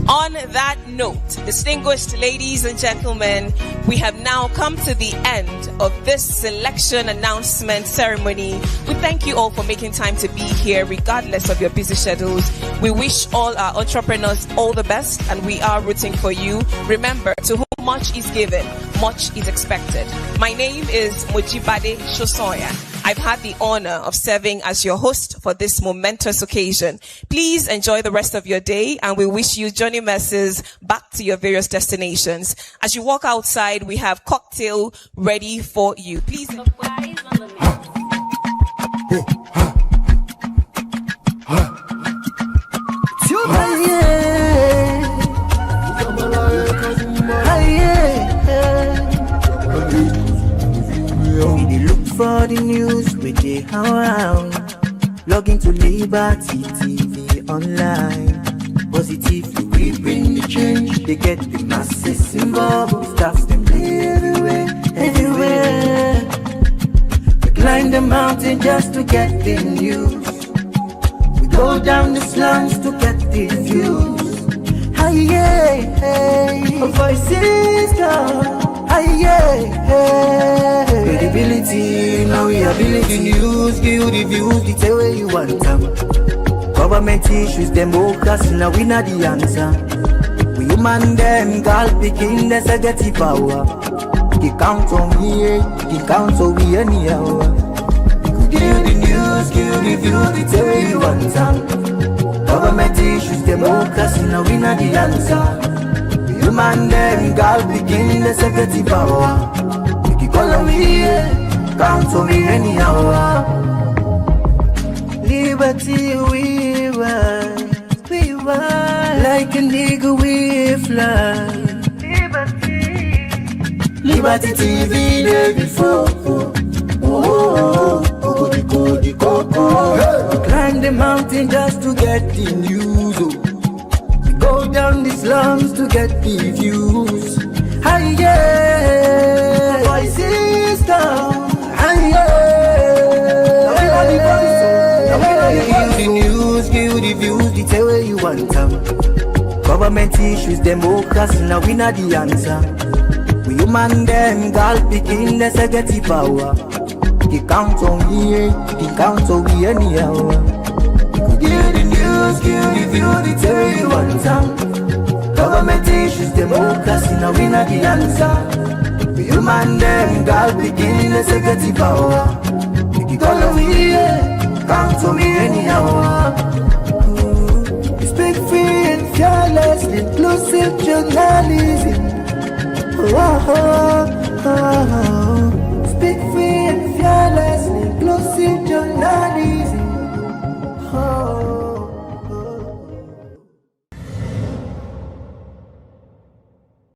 On that note, distinguished ladies and gentlemen, we have now come to the end of this selection announcement ceremony. We thank you all for making time to be here regardless of your busy schedules. We wish all our entrepreneurs all the best and we are rooting for you. Remember, to whom much is given, much is expected. My name is Mojibade Shosoya. I've had the honor of serving as your host for this momentous occasion. Please enjoy the rest of your day and we wish you journey messes back to your various destinations. As you walk outside, we have cocktail ready for you. Please. For the news we dey around, log into Liberty TV online. Positively we bring the change. They get the masses involved. Staffs them everywhere, everywhere. We climb the mountain just to get the news. We go down the slums to get the views. Hi yeah, hey, voices come. Credibility, now we ability news, give you the views, the tell where you want them. Government issues, democracy, now we not the answer. We human them, girl picking, there's a get the power. He count on me, he count on me anyhow. Give you the news, give you the views, the tell where you want them. Government issues, democracy, now we not the answer. Man, them girl begin the security power. You can call on me, count on me anyhow. Liberty we ride, like a nigga we fly. Liberty TV day before. We climb the mountain just to get the news. Go down the slums to get the views. Hi yeah, voices down. Hi yeah, give the news, give the views, the tell where you want them. Government issues, democracy, now we not the answer. We human them, girl picking, there's a get the power. He count on me, he count on me anyhow. Give the news, give the view, the tell where you want them. Government issues, democracy, now we not the answer. We human them, God begin, let's get the power. You can call on me, count on me anyhow. Speak free and fearless, inclusive journalism. Speak free.